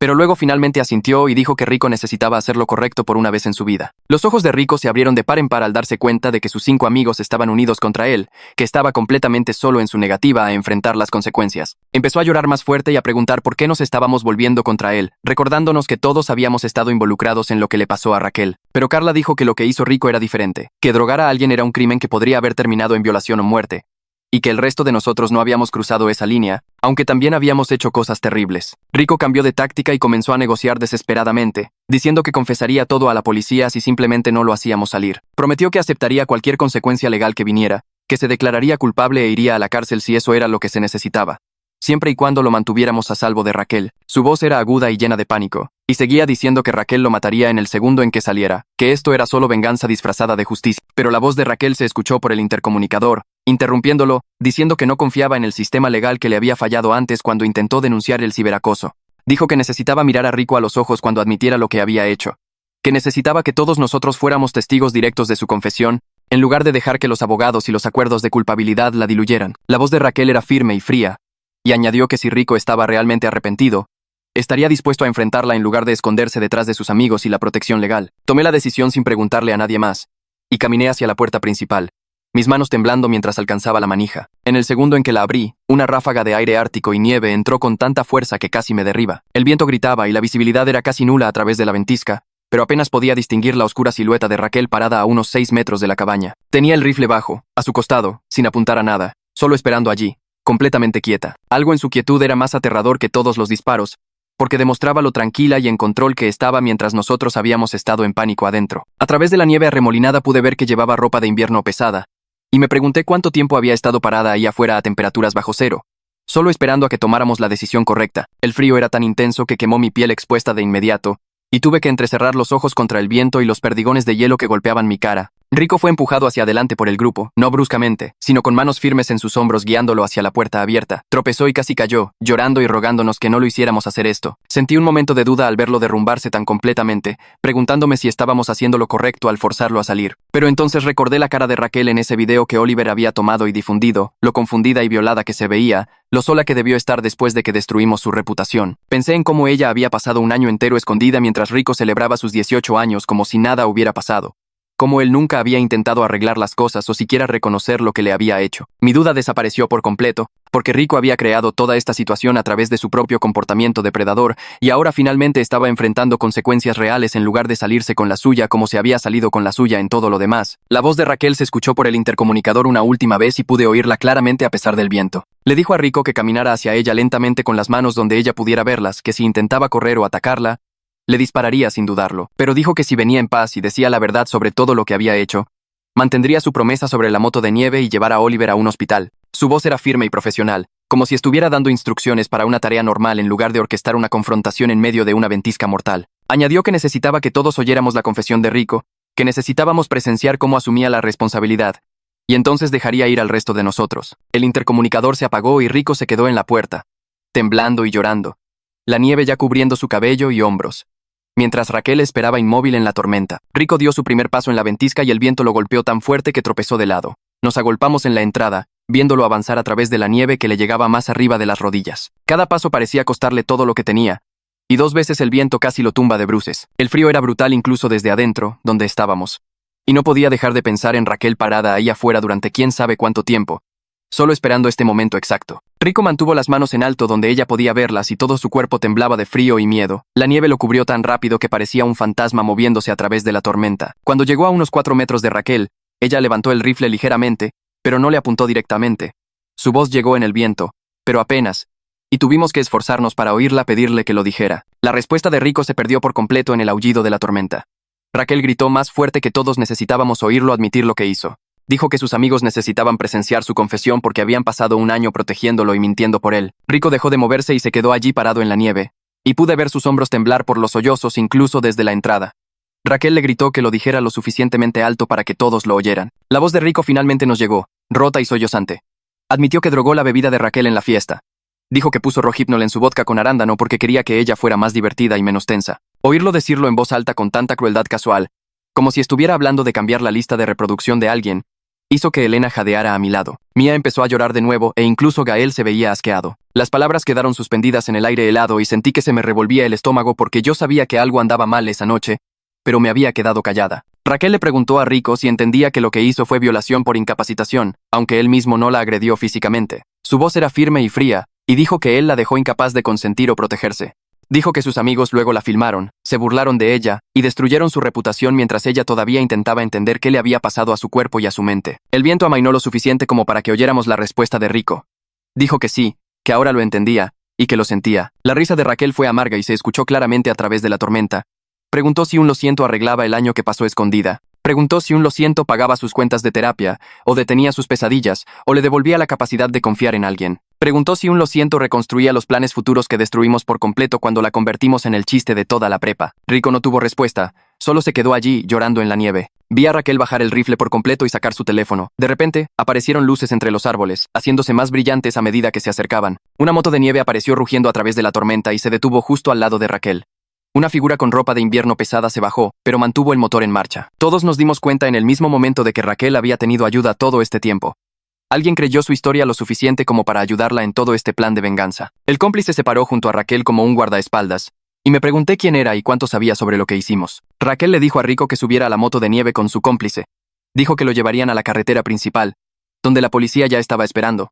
Pero luego finalmente asintió y dijo que Rico necesitaba hacer lo correcto por una vez en su vida. Los ojos de Rico se abrieron de par en par al darse cuenta de que sus 5 amigos estaban unidos contra él, que estaba completamente solo en su negativa a enfrentar las consecuencias. Empezó a llorar más fuerte y a preguntar por qué nos estábamos volviendo contra él, recordándonos que todos habíamos estado involucrados en lo que le pasó a Raquel. Pero Carla dijo que lo que hizo Rico era diferente, que drogar a alguien era un crimen que podría haber terminado en violación o muerte, y que el resto de nosotros no habíamos cruzado esa línea, aunque también habíamos hecho cosas terribles. Rico cambió de táctica y comenzó a negociar desesperadamente, diciendo que confesaría todo a la policía si simplemente no lo hacíamos salir. Prometió que aceptaría cualquier consecuencia legal que viniera, que se declararía culpable e iría a la cárcel si eso era lo que se necesitaba, siempre y cuando lo mantuviéramos a salvo de Raquel. Su voz era aguda y llena de pánico, y seguía diciendo que Raquel lo mataría en el segundo en que saliera, que esto era solo venganza disfrazada de justicia. Pero la voz de Raquel se escuchó por el intercomunicador, interrumpiéndolo, diciendo que no confiaba en el sistema legal que le había fallado antes cuando intentó denunciar el ciberacoso. Dijo que necesitaba mirar a Rico a los ojos cuando admitiera lo que había hecho, que necesitaba que todos nosotros fuéramos testigos directos de su confesión, en lugar de dejar que los abogados y los acuerdos de culpabilidad la diluyeran. La voz de Raquel era firme y fría, y añadió que si Rico estaba realmente arrepentido, estaría dispuesto a enfrentarla en lugar de esconderse detrás de sus amigos y la protección legal. Tomé la decisión sin preguntarle a nadie más, y caminé hacia la puerta principal, mis manos temblando mientras alcanzaba la manija. En el segundo en que la abrí, una ráfaga de aire ártico y nieve entró con tanta fuerza que casi me derriba. El viento gritaba y la visibilidad era casi nula a través de la ventisca, pero apenas podía distinguir la oscura silueta de Raquel parada a unos 6 metros de la cabaña. Tenía el rifle bajo, a su costado, sin apuntar a nada, solo esperando allí, completamente quieta. Algo en su quietud era más aterrador que todos los disparos, porque demostraba lo tranquila y en control que estaba mientras nosotros habíamos estado en pánico adentro. A través de la nieve arremolinada pude ver que llevaba ropa de invierno pesada, y me pregunté cuánto tiempo había estado parada ahí afuera a temperaturas bajo cero, solo esperando a que tomáramos la decisión correcta. El frío era tan intenso que quemó mi piel expuesta de inmediato, y tuve que entrecerrar los ojos contra el viento y los perdigones de hielo que golpeaban mi cara. Rico fue empujado hacia adelante por el grupo, no bruscamente, sino con manos firmes en sus hombros guiándolo hacia la puerta abierta. Tropezó y casi cayó, llorando y rogándonos que no lo hiciéramos hacer esto. Sentí un momento de duda al verlo derrumbarse tan completamente, preguntándome si estábamos haciendo lo correcto al forzarlo a salir. Pero entonces recordé la cara de Raquel en ese video que Oliver había tomado y difundido, lo confundida y violada que se veía, lo sola que debió estar después de que destruimos su reputación. Pensé en cómo ella había pasado un año entero escondida mientras Rico celebraba sus 18 años como si nada hubiera pasado. Como él nunca había intentado arreglar las cosas o siquiera reconocer lo que le había hecho. Mi duda desapareció por completo, porque Rico había creado toda esta situación a través de su propio comportamiento depredador, y ahora finalmente estaba enfrentando consecuencias reales en lugar de salirse con la suya como se había salido con la suya en todo lo demás. La voz de Raquel se escuchó por el intercomunicador una última vez y pude oírla claramente a pesar del viento. Le dijo a Rico que caminara hacia ella lentamente con las manos donde ella pudiera verlas, que si intentaba correr o atacarla, le dispararía sin dudarlo, pero dijo que si venía en paz y decía la verdad sobre todo lo que había hecho, mantendría su promesa sobre la moto de nieve y llevar a Oliver a un hospital. Su voz era firme y profesional, como si estuviera dando instrucciones para una tarea normal en lugar de orquestar una confrontación en medio de una ventisca mortal. Añadió que necesitaba que todos oyéramos la confesión de Rico, que necesitábamos presenciar cómo asumía la responsabilidad, y entonces dejaría ir al resto de nosotros. El intercomunicador se apagó y Rico se quedó en la puerta, temblando y llorando, la nieve ya cubriendo su cabello y hombros. Mientras Raquel esperaba inmóvil en la tormenta, Rico dio su primer paso en la ventisca y el viento lo golpeó tan fuerte que tropezó de lado. Nos agolpamos en la entrada, viéndolo avanzar a través de la nieve que le llegaba más arriba de las rodillas. Cada paso parecía costarle todo lo que tenía, y 2 veces el viento casi lo tumba de bruces. El frío era brutal incluso desde adentro, donde estábamos. Y no podía dejar de pensar en Raquel parada ahí afuera durante quién sabe cuánto tiempo, solo esperando este momento exacto. Rico mantuvo las manos en alto donde ella podía verlas y todo su cuerpo temblaba de frío y miedo. La nieve lo cubrió tan rápido que parecía un fantasma moviéndose a través de la tormenta. Cuando llegó a unos 4 metros de Raquel, ella levantó el rifle ligeramente, pero no le apuntó directamente. Su voz llegó en el viento, pero apenas, y tuvimos que esforzarnos para oírla pedirle que lo dijera. La respuesta de Rico se perdió por completo en el aullido de la tormenta. Raquel gritó más fuerte que todos necesitábamos oírlo admitir lo que hizo. Dijo que sus amigos necesitaban presenciar su confesión porque habían pasado un año protegiéndolo y mintiendo por él. Rico dejó de moverse y se quedó allí parado en la nieve, y pude ver sus hombros temblar por los sollozos incluso desde la entrada. Raquel le gritó que lo dijera lo suficientemente alto para que todos lo oyeran. La voz de Rico finalmente nos llegó, rota y sollozante. Admitió que drogó la bebida de Raquel en la fiesta. Dijo que puso Rohypnol en su vodka con arándano porque quería que ella fuera más divertida y menos tensa. Oírlo decirlo en voz alta con tanta crueldad casual, como si estuviera hablando de cambiar la lista de reproducción de alguien, hizo que Elena jadeara a mi lado. Mia empezó a llorar de nuevo e incluso Gael se veía asqueado. Las palabras quedaron suspendidas en el aire helado y sentí que se me revolvía el estómago porque yo sabía que algo andaba mal esa noche, pero me había quedado callada. Raquel le preguntó a Rico si entendía que lo que hizo fue violación por incapacitación, aunque él mismo no la agredió físicamente. Su voz era firme y fría, y dijo que él la dejó incapaz de consentir o protegerse. Dijo que sus amigos luego la filmaron, se burlaron de ella y destruyeron su reputación mientras ella todavía intentaba entender qué le había pasado a su cuerpo y a su mente. El viento amainó lo suficiente como para que oyéramos la respuesta de Rico. Dijo que sí, que ahora lo entendía y que lo sentía. La risa de Raquel fue amarga y se escuchó claramente a través de la tormenta. Preguntó si un lo siento arreglaba el año que pasó escondida. Preguntó si un lo siento pagaba sus cuentas de terapia, o detenía sus pesadillas, o le devolvía la capacidad de confiar en alguien. Preguntó si un lo siento reconstruía los planes futuros que destruimos por completo cuando la convertimos en el chiste de toda la prepa. Rico no tuvo respuesta, solo se quedó allí, llorando en la nieve. Vi a Raquel bajar el rifle por completo y sacar su teléfono. De repente, aparecieron luces entre los árboles, haciéndose más brillantes a medida que se acercaban. Una moto de nieve apareció rugiendo a través de la tormenta y se detuvo justo al lado de Raquel. Una figura con ropa de invierno pesada se bajó, pero mantuvo el motor en marcha. Todos nos dimos cuenta en el mismo momento de que Raquel había tenido ayuda todo este tiempo. Alguien creyó su historia lo suficiente como para ayudarla en todo este plan de venganza. El cómplice se paró junto a Raquel como un guardaespaldas, y me pregunté quién era y cuánto sabía sobre lo que hicimos. Raquel le dijo a Rico que subiera a la moto de nieve con su cómplice. Dijo que lo llevarían a la carretera principal, donde la policía ya estaba esperando.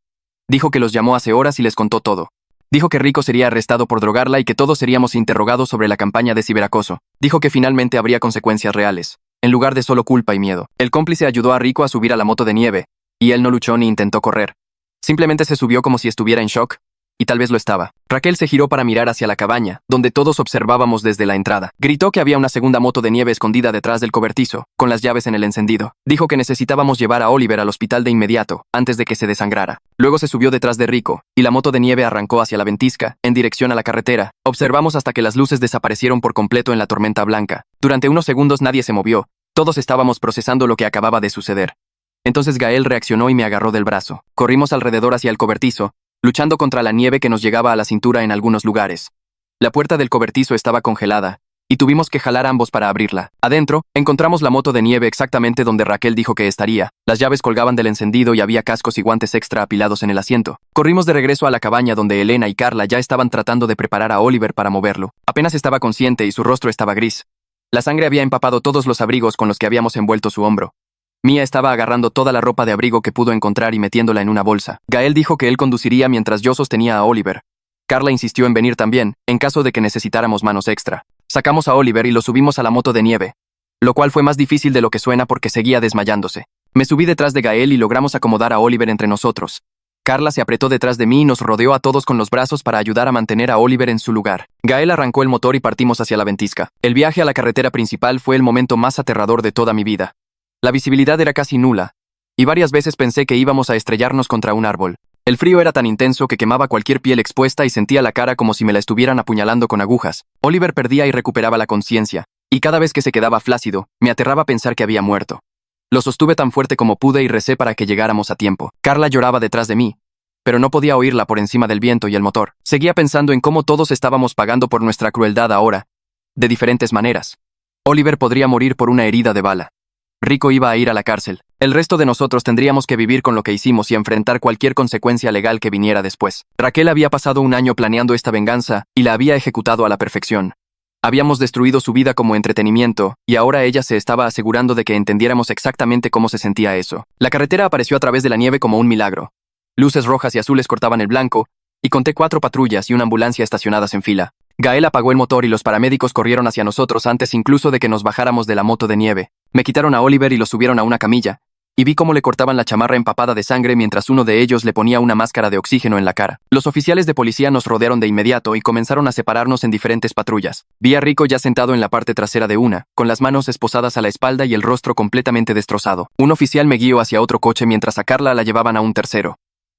Dijo que los llamó hace horas y les contó todo. Dijo que Rico sería arrestado por drogarla y que todos seríamos interrogados sobre la campaña de ciberacoso. Dijo que finalmente habría consecuencias reales, en lugar de solo culpa y miedo. El cómplice ayudó a Rico a subir a la moto de nieve, y él no luchó ni intentó correr. Simplemente se subió como si estuviera en shock, y tal vez lo estaba. Raquel se giró para mirar hacia la cabaña, donde todos observábamos desde la entrada. Gritó que había una segunda moto de nieve escondida detrás del cobertizo, con las llaves en el encendido. Dijo que necesitábamos llevar a Oliver al hospital de inmediato, antes de que se desangrara. Luego se subió detrás de Rico, y la moto de nieve arrancó hacia la ventisca, en dirección a la carretera. Observamos hasta que las luces desaparecieron por completo en la tormenta blanca. Durante unos segundos nadie se movió. Todos estábamos procesando lo que acababa de suceder. Entonces Gael reaccionó y me agarró del brazo. Corrimos alrededor hacia el cobertizo, luchando contra la nieve que nos llegaba a la cintura en algunos lugares. La puerta del cobertizo estaba congelada, y tuvimos que jalar ambos para abrirla. Adentro, encontramos la moto de nieve exactamente donde Raquel dijo que estaría. Las llaves colgaban del encendido y había cascos y guantes extra apilados en el asiento. Corrimos de regreso a la cabaña donde Elena y Carla ya estaban tratando de preparar a Oliver para moverlo. Apenas estaba consciente y su rostro estaba gris. La sangre había empapado todos los abrigos con los que habíamos envuelto su hombro. Mia estaba agarrando toda la ropa de abrigo que pudo encontrar y metiéndola en una bolsa. Gael dijo que él conduciría mientras yo sostenía a Oliver. Carla insistió en venir también, en caso de que necesitáramos manos extra. Sacamos a Oliver y lo subimos a la moto de nieve, lo cual fue más difícil de lo que suena porque seguía desmayándose. Me subí detrás de Gael y logramos acomodar a Oliver entre nosotros. Carla se apretó detrás de mí y nos rodeó a todos con los brazos para ayudar a mantener a Oliver en su lugar. Gael arrancó el motor y partimos hacia la ventisca. El viaje a la carretera principal fue el momento más aterrador de toda mi vida. La visibilidad era casi nula, y varias veces pensé que íbamos a estrellarnos contra un árbol. El frío era tan intenso que quemaba cualquier piel expuesta y sentía la cara como si me la estuvieran apuñalando con agujas. Oliver perdía y recuperaba la conciencia, y cada vez que se quedaba flácido, me aterraba pensar que había muerto. Lo sostuve tan fuerte como pude y recé para que llegáramos a tiempo. Carla lloraba detrás de mí, pero no podía oírla por encima del viento y el motor. Seguía pensando en cómo todos estábamos pagando por nuestra crueldad ahora, de diferentes maneras. Oliver podría morir por una herida de bala. Rico iba a ir a la cárcel. El resto de nosotros tendríamos que vivir con lo que hicimos y enfrentar cualquier consecuencia legal que viniera después. Raquel había pasado un año planeando esta venganza y la había ejecutado a la perfección. Habíamos destruido su vida como entretenimiento, y ahora ella se estaba asegurando de que entendiéramos exactamente cómo se sentía eso. La carretera apareció a través de la nieve como un milagro. Luces rojas y azules cortaban el blanco, y conté 4 patrullas y una ambulancia estacionadas en fila. Gael apagó el motor y los paramédicos corrieron hacia nosotros antes incluso de que nos bajáramos de la moto de nieve. Me quitaron a Oliver y lo subieron a una camilla, y vi cómo le cortaban la chamarra empapada de sangre mientras uno de ellos le ponía una máscara de oxígeno en la cara. Los oficiales de policía nos rodearon de inmediato y comenzaron a separarnos en diferentes patrullas. Vi a Rico ya sentado en la parte trasera de una, con las manos esposadas a la espalda y el rostro completamente destrozado. Un oficial me guió hacia otro coche mientras a Carla la llevaban a un tercero.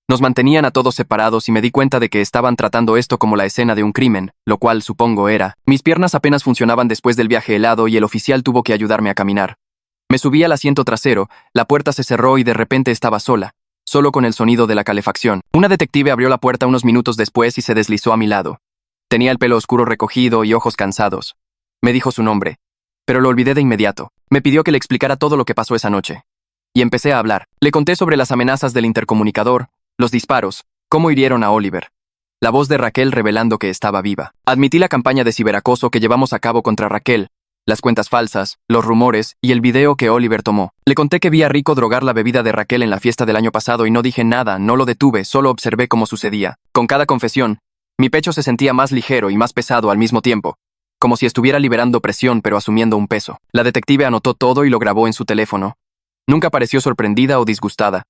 Nos mantenían a todos separados y me di cuenta de que estaban tratando esto como la escena de un crimen, lo cual, supongo, era. Mis piernas apenas funcionaban después del viaje helado y el oficial tuvo que ayudarme a caminar. Me subí al asiento trasero, la puerta se cerró y de repente estaba sola, solo con el sonido de la calefacción. Una detective abrió la puerta unos minutos después y se deslizó a mi lado. Tenía el pelo oscuro recogido y ojos cansados. Me dijo su nombre, pero lo olvidé de inmediato. Me pidió que le explicara todo lo que pasó esa noche. Y empecé a hablar. Le conté sobre las amenazas del intercomunicador, los disparos, cómo hirieron a Oliver. La voz de Raquel revelando que estaba viva. Admití la campaña de ciberacoso que llevamos a cabo contra Raquel, las cuentas falsas, los rumores y el video que Oliver tomó. Le conté que vi a Rico drogar la bebida de Raquel en la fiesta del año pasado y no dije nada, no lo detuve, solo observé cómo sucedía. Con cada confesión, mi pecho se sentía más ligero y más pesado al mismo tiempo, como si estuviera liberando presión pero asumiendo un peso. La detective anotó todo y lo grabó en su teléfono. Nunca pareció sorprendida o disgustada.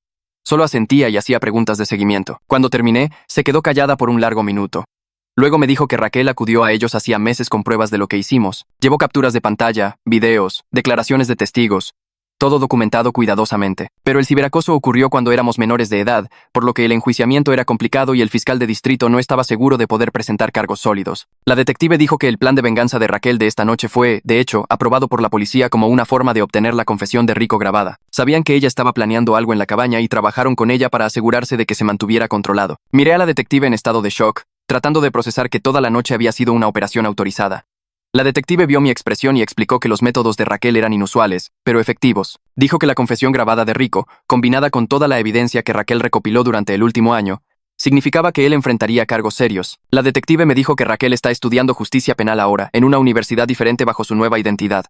Solo asentía y hacía preguntas de seguimiento. Cuando terminé, se quedó callada por un largo minuto. Luego me dijo que Raquel acudió a ellos hacía meses con pruebas de lo que hicimos. Llevó capturas de pantalla, videos, declaraciones de testigos. Todo documentado cuidadosamente. Pero el ciberacoso ocurrió cuando éramos menores de edad, por lo que el enjuiciamiento era complicado y el fiscal de distrito no estaba seguro de poder presentar cargos sólidos. La detective dijo que el plan de venganza de Raquel de esta noche fue, de hecho, aprobado por la policía como una forma de obtener la confesión de Rico grabada. Sabían que ella estaba planeando algo en la cabaña y trabajaron con ella para asegurarse de que se mantuviera controlado. Miré a la detective en estado de shock, tratando de procesar que toda la noche había sido una operación autorizada. La detective vio mi expresión y explicó que los métodos de Raquel eran inusuales, pero efectivos. Dijo que la confesión grabada de Rico, combinada con toda la evidencia que Raquel recopiló durante el último año, significaba que él enfrentaría cargos serios. La detective me dijo que Raquel está estudiando justicia penal ahora, en una universidad diferente bajo su nueva identidad.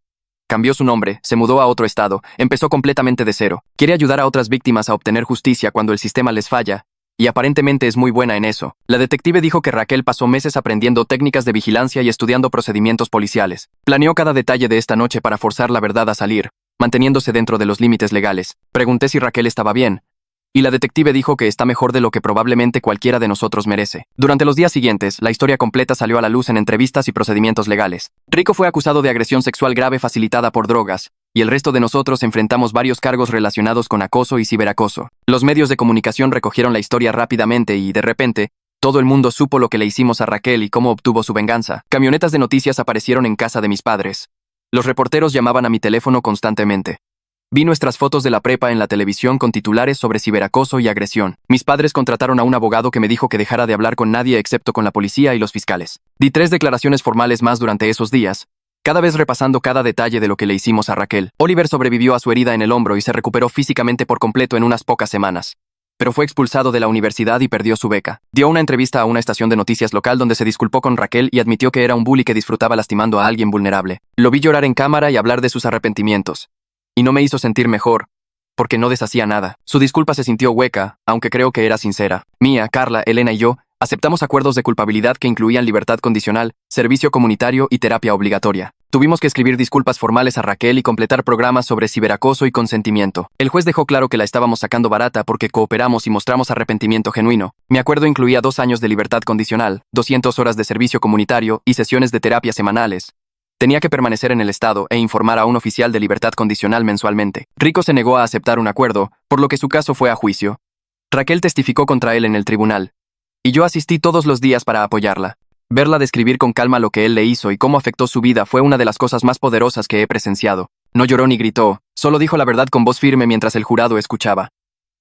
Cambió su nombre, se mudó a otro estado, empezó completamente de cero. Quiere ayudar a otras víctimas a obtener justicia cuando el sistema les falla, y aparentemente es muy buena en eso. La detective dijo que Raquel pasó meses aprendiendo técnicas de vigilancia y estudiando procedimientos policiales. Planeó cada detalle de esta noche para forzar la verdad a salir, manteniéndose dentro de los límites legales. Pregunté si Raquel estaba bien, y la detective dijo que está mejor de lo que probablemente cualquiera de nosotros merece. Durante los días siguientes, la historia completa salió a la luz en entrevistas y procedimientos legales. Rico fue acusado de agresión sexual grave facilitada por drogas, y el resto de nosotros enfrentamos varios cargos relacionados con acoso y ciberacoso. Los medios de comunicación recogieron la historia rápidamente y, de repente, todo el mundo supo lo que le hicimos a Raquel y cómo obtuvo su venganza. Camionetas de noticias aparecieron en casa de mis padres. Los reporteros llamaban a mi teléfono constantemente. Vi nuestras fotos de la prepa en la televisión con titulares sobre ciberacoso y agresión. Mis padres contrataron a un abogado que me dijo que dejara de hablar con nadie excepto con la policía y los fiscales. Di 3 declaraciones formales más durante esos días, cada vez repasando cada detalle de lo que le hicimos a Raquel. Oliver sobrevivió a su herida en el hombro y se recuperó físicamente por completo en unas pocas semanas. Pero fue expulsado de la universidad y perdió su beca. Dio una entrevista a una estación de noticias local donde se disculpó con Raquel y admitió que era un bully que disfrutaba lastimando a alguien vulnerable. Lo vi llorar en cámara y hablar de sus arrepentimientos. Y no me hizo sentir mejor, porque no deshacía nada. Su disculpa se sintió hueca, aunque creo que era sincera. Mía, Carla, Elena y yo aceptamos acuerdos de culpabilidad que incluían libertad condicional, servicio comunitario y terapia obligatoria. Tuvimos que escribir disculpas formales a Raquel y completar programas sobre ciberacoso y consentimiento. El juez dejó claro que la estábamos sacando barata porque cooperamos y mostramos arrepentimiento genuino. Mi acuerdo incluía 2 años de libertad condicional, 200 horas de servicio comunitario y sesiones de terapia semanales. Tenía que permanecer en el estado e informar a un oficial de libertad condicional mensualmente. Rico se negó a aceptar un acuerdo, por lo que su caso fue a juicio. Raquel testificó contra él en el tribunal, y yo asistí todos los días para apoyarla. Verla describir con calma lo que él le hizo y cómo afectó su vida fue una de las cosas más poderosas que he presenciado. No lloró ni gritó, solo dijo la verdad con voz firme mientras el jurado escuchaba.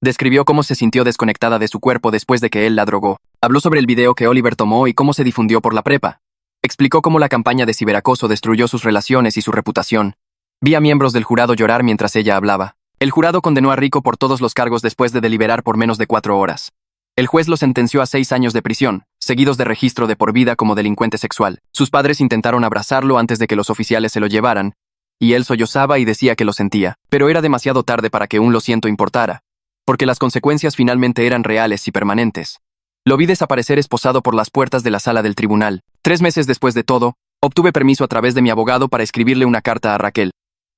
Describió cómo se sintió desconectada de su cuerpo después de que él la drogó. Habló sobre el video que Oliver tomó y cómo se difundió por la prepa. Explicó cómo la campaña de ciberacoso destruyó sus relaciones y su reputación. Vi a miembros del jurado llorar mientras ella hablaba. El jurado condenó a Rico por todos los cargos después de deliberar por menos de 4 horas. El juez lo sentenció a 6 años de prisión, seguidos de registro de por vida como delincuente sexual. Sus padres intentaron abrazarlo antes de que los oficiales se lo llevaran, y él sollozaba y decía que lo sentía. Pero era demasiado tarde para que un lo siento importara, porque las consecuencias finalmente eran reales y permanentes. Lo vi desaparecer esposado por las puertas de la sala del tribunal. 3 meses después de todo, obtuve permiso a través de mi abogado para escribirle una carta a Raquel.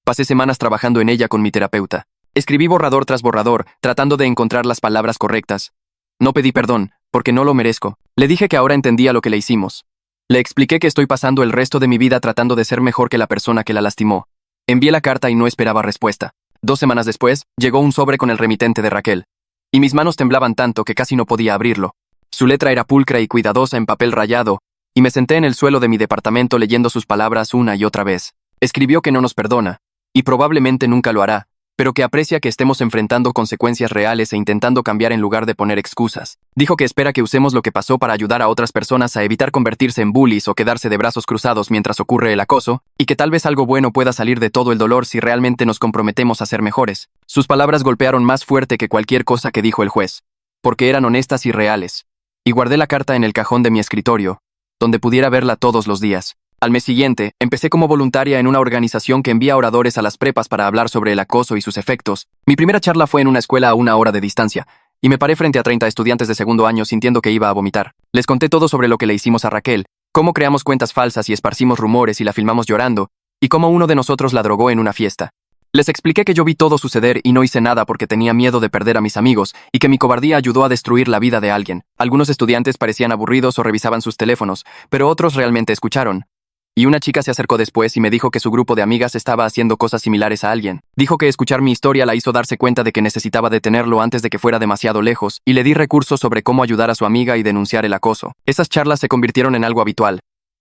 Pasé semanas trabajando en ella con mi terapeuta. Escribí borrador tras borrador, tratando de encontrar las palabras correctas. No pedí perdón, porque no lo merezco. Le dije que ahora entendía lo que le hicimos. Le expliqué que estoy pasando el resto de mi vida tratando de ser mejor que la persona que la lastimó. Envié la carta y no esperaba respuesta. 2 semanas después, llegó un sobre con el remitente de Raquel. y mis manos temblaban tanto que casi no podía abrirlo. Su letra era pulcra y cuidadosa en papel rayado, y me senté en el suelo de mi departamento leyendo sus palabras una y otra vez. Escribió que no nos perdona, y probablemente nunca lo hará, pero que aprecia que estemos enfrentando consecuencias reales e intentando cambiar en lugar de poner excusas. Dijo que espera que usemos lo que pasó para ayudar a otras personas a evitar convertirse en bullies o quedarse de brazos cruzados mientras ocurre el acoso, y que tal vez algo bueno pueda salir de todo el dolor si realmente nos comprometemos a ser mejores. Sus palabras golpearon más fuerte que cualquier cosa que dijo el juez, porque eran honestas y reales. Y guardé la carta en el cajón de mi escritorio, donde pudiera verla todos los días. Al mes siguiente, empecé como voluntaria en una organización que envía oradores a las prepas para hablar sobre el acoso y sus efectos. Mi primera charla fue en una escuela a 1 hora de distancia, y me paré frente a 30 estudiantes de segundo año sintiendo que iba a vomitar. Les conté todo sobre lo que le hicimos a Raquel, cómo creamos cuentas falsas y esparcimos rumores y la filmamos llorando, y cómo uno de nosotros la drogó en una fiesta. Les expliqué que yo vi todo suceder y no hice nada porque tenía miedo de perder a mis amigos y que mi cobardía ayudó a destruir la vida de alguien. Algunos estudiantes parecían aburridos o revisaban sus teléfonos, pero otros realmente escucharon. Y una chica se acercó después y me dijo que su grupo de amigas estaba haciendo cosas similares a alguien. Dijo que escuchar mi historia la hizo darse cuenta de que necesitaba detenerlo antes de que fuera demasiado lejos, y le di recursos sobre cómo ayudar a su amiga y denunciar el acoso. Esas charlas se convirtieron en algo habitual,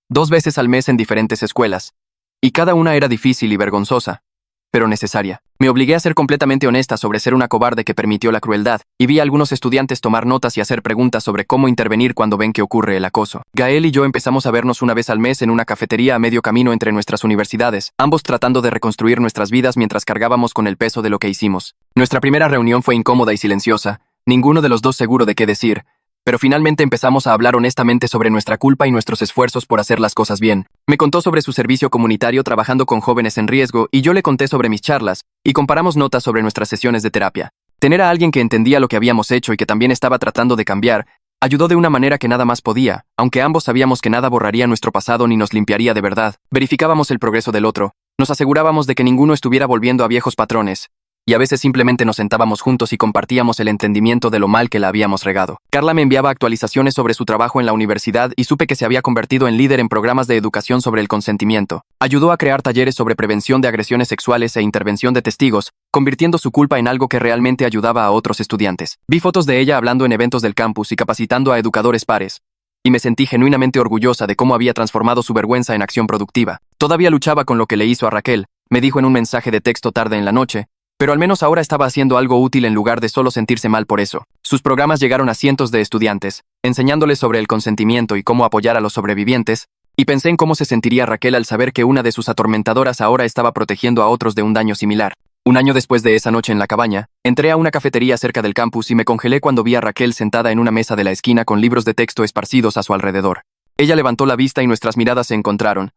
2 veces al mes en diferentes escuelas, y cada una era difícil y vergonzosa, pero necesaria. Me obligué a ser completamente honesta sobre ser una cobarde que permitió la crueldad, y vi a algunos estudiantes tomar notas y hacer preguntas sobre cómo intervenir cuando ven que ocurre el acoso. Gael y yo empezamos a vernos una vez al mes en una cafetería a medio camino entre nuestras universidades, ambos tratando de reconstruir nuestras vidas mientras cargábamos con el peso de lo que hicimos. Nuestra primera reunión fue incómoda y silenciosa, ninguno de los dos seguro de qué decir, pero finalmente empezamos a hablar honestamente sobre nuestra culpa y nuestros esfuerzos por hacer las cosas bien. Me contó sobre su servicio comunitario trabajando con jóvenes en riesgo y yo le conté sobre mis charlas, y comparamos notas sobre nuestras sesiones de terapia. Tener a alguien que entendía lo que habíamos hecho y que también estaba tratando de cambiar, ayudó de una manera que nada más podía, aunque ambos sabíamos que nada borraría nuestro pasado ni nos limpiaría de verdad. Verificábamos el progreso del otro, nos asegurábamos de que ninguno estuviera volviendo a viejos patrones, y a veces simplemente nos sentábamos juntos y compartíamos el entendimiento de lo mal que la habíamos regado. Carla me enviaba actualizaciones sobre su trabajo en la universidad y supe que se había convertido en líder en programas de educación sobre el consentimiento. Ayudó a crear talleres sobre prevención de agresiones sexuales e intervención de testigos, convirtiendo su culpa en algo que realmente ayudaba a otros estudiantes. Vi fotos de ella hablando en eventos del campus y capacitando a educadores pares, y me sentí genuinamente orgullosa de cómo había transformado su vergüenza en acción productiva. Todavía luchaba con lo que le hizo a Raquel, me dijo en un mensaje de texto tarde en la noche, pero al menos ahora estaba haciendo algo útil en lugar de solo sentirse mal por eso. Sus programas llegaron a cientos de estudiantes, enseñándoles sobre el consentimiento y cómo apoyar a los sobrevivientes, y pensé en cómo se sentiría Raquel al saber que una de sus atormentadoras ahora estaba protegiendo a otros de un daño similar. Un año después de esa noche en la cabaña, entré a una cafetería cerca del campus y me congelé cuando vi a Raquel sentada en una mesa de la esquina con libros de texto esparcidos a su alrededor. Ella levantó la vista y nuestras miradas se encontraron.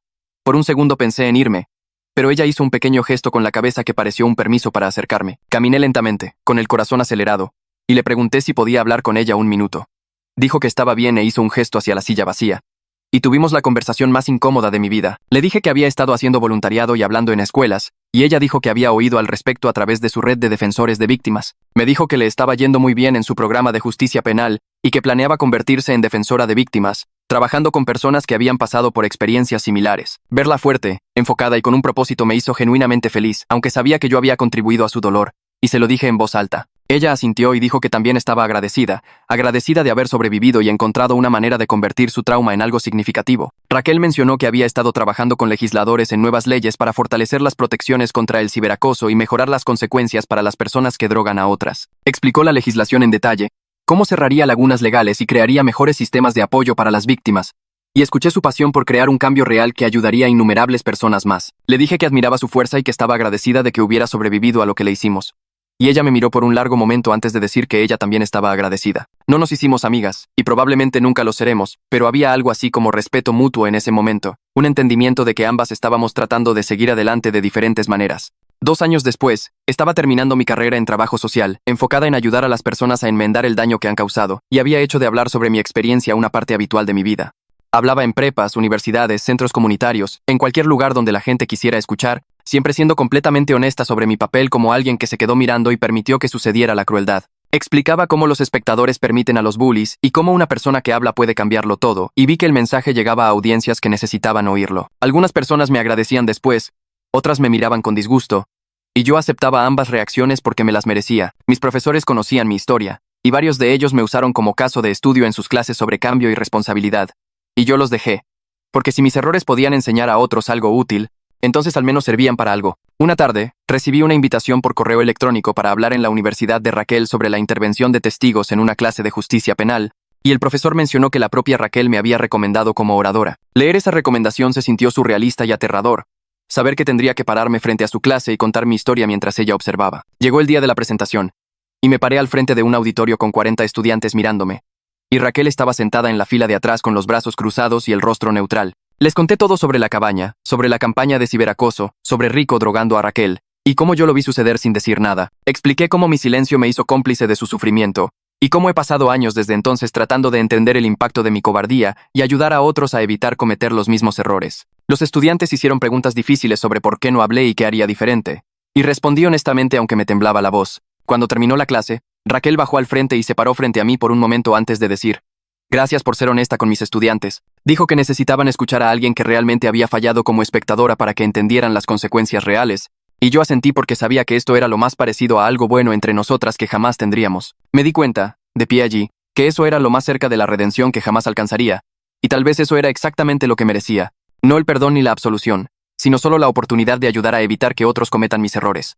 Por un segundo pensé en irme, pero ella hizo un pequeño gesto con la cabeza que pareció un permiso para acercarme. Caminé lentamente, con el corazón acelerado, y le pregunté si podía hablar con ella un minuto. Dijo que estaba bien e hizo un gesto hacia la silla vacía. Y tuvimos la conversación más incómoda de mi vida. Le dije que había estado haciendo voluntariado y hablando en escuelas, y ella dijo que había oído al respecto a través de su red de defensores de víctimas. Me dijo que le estaba yendo muy bien en su programa de justicia penal y que planeaba convertirse en defensora de víctimas, trabajando con personas que habían pasado por experiencias similares. Verla fuerte, enfocada y con un propósito me hizo genuinamente feliz, aunque sabía que yo había contribuido a su dolor, y se lo dije en voz alta. Ella asintió y dijo que también estaba agradecida de haber sobrevivido y encontrado una manera de convertir su trauma en algo significativo. Raquel mencionó que había estado trabajando con legisladores en nuevas leyes para fortalecer las protecciones contra el ciberacoso y mejorar las consecuencias para las personas que drogan a otras. Explicó la legislación en detalle, cómo cerraría lagunas legales y crearía mejores sistemas de apoyo para las víctimas. Y escuché su pasión por crear un cambio real que ayudaría a innumerables personas más. Le dije que admiraba su fuerza y que estaba agradecida de que hubiera sobrevivido a lo que le hicimos. Y ella me miró por un largo momento antes de decir que ella también estaba agradecida. No nos hicimos amigas, y probablemente nunca lo seremos, pero había algo así como respeto mutuo en ese momento, un entendimiento de que ambas estábamos tratando de seguir adelante de diferentes maneras. 2 años después, estaba terminando mi carrera en trabajo social, enfocada en ayudar a las personas a enmendar el daño que han causado, y había hecho de hablar sobre mi experiencia una parte habitual de mi vida. Hablaba en prepas, universidades, centros comunitarios, en cualquier lugar donde la gente quisiera escuchar, siempre siendo completamente honesta sobre mi papel como alguien que se quedó mirando y permitió que sucediera la crueldad. Explicaba cómo los espectadores permiten a los bullies y cómo una persona que habla puede cambiarlo todo, y vi que el mensaje llegaba a audiencias que necesitaban oírlo. Algunas personas me agradecían después, otras me miraban con disgusto, Y yo aceptaba ambas reacciones porque me las merecía. Mis profesores conocían mi historia, y varios de ellos me usaron como caso de estudio en sus clases sobre cambio y responsabilidad. Y yo los dejé. Porque si mis errores podían enseñar a otros algo útil, entonces al menos servían para algo. Una tarde, recibí una invitación por correo electrónico para hablar en la Universidad de Raquel sobre la intervención de testigos en una clase de justicia penal, y el profesor mencionó que la propia Raquel me había recomendado como oradora. Leer esa recomendación se sintió surrealista y aterrador. Saber que tendría que pararme frente a su clase y contar mi historia mientras ella observaba. Llegó el día de la presentación, y me paré al frente de un auditorio con 40 estudiantes mirándome. Y Raquel estaba sentada en la fila de atrás con los brazos cruzados y el rostro neutral. Les conté todo sobre la cabaña, sobre la campaña de ciberacoso, sobre Rico drogando a Raquel, y cómo yo lo vi suceder sin decir nada. Expliqué cómo mi silencio me hizo cómplice de su sufrimiento, y cómo he pasado años desde entonces tratando de entender el impacto de mi cobardía y ayudar a otros a evitar cometer los mismos errores. Los estudiantes hicieron preguntas difíciles sobre por qué no hablé y qué haría diferente. Y respondí honestamente aunque me temblaba la voz. Cuando terminó la clase, Raquel bajó al frente y se paró frente a mí por un momento antes de decir: «Gracias por ser honesta con mis estudiantes». Dijo que necesitaban escuchar a alguien que realmente había fallado como espectadora para que entendieran las consecuencias reales, y yo asentí porque sabía que esto era lo más parecido a algo bueno entre nosotras que jamás tendríamos. Me di cuenta, de pie allí, que eso era lo más cerca de la redención que jamás alcanzaría, y tal vez eso era exactamente lo que merecía. No el perdón ni la absolución, sino solo la oportunidad de ayudar a evitar que otros cometan mis errores.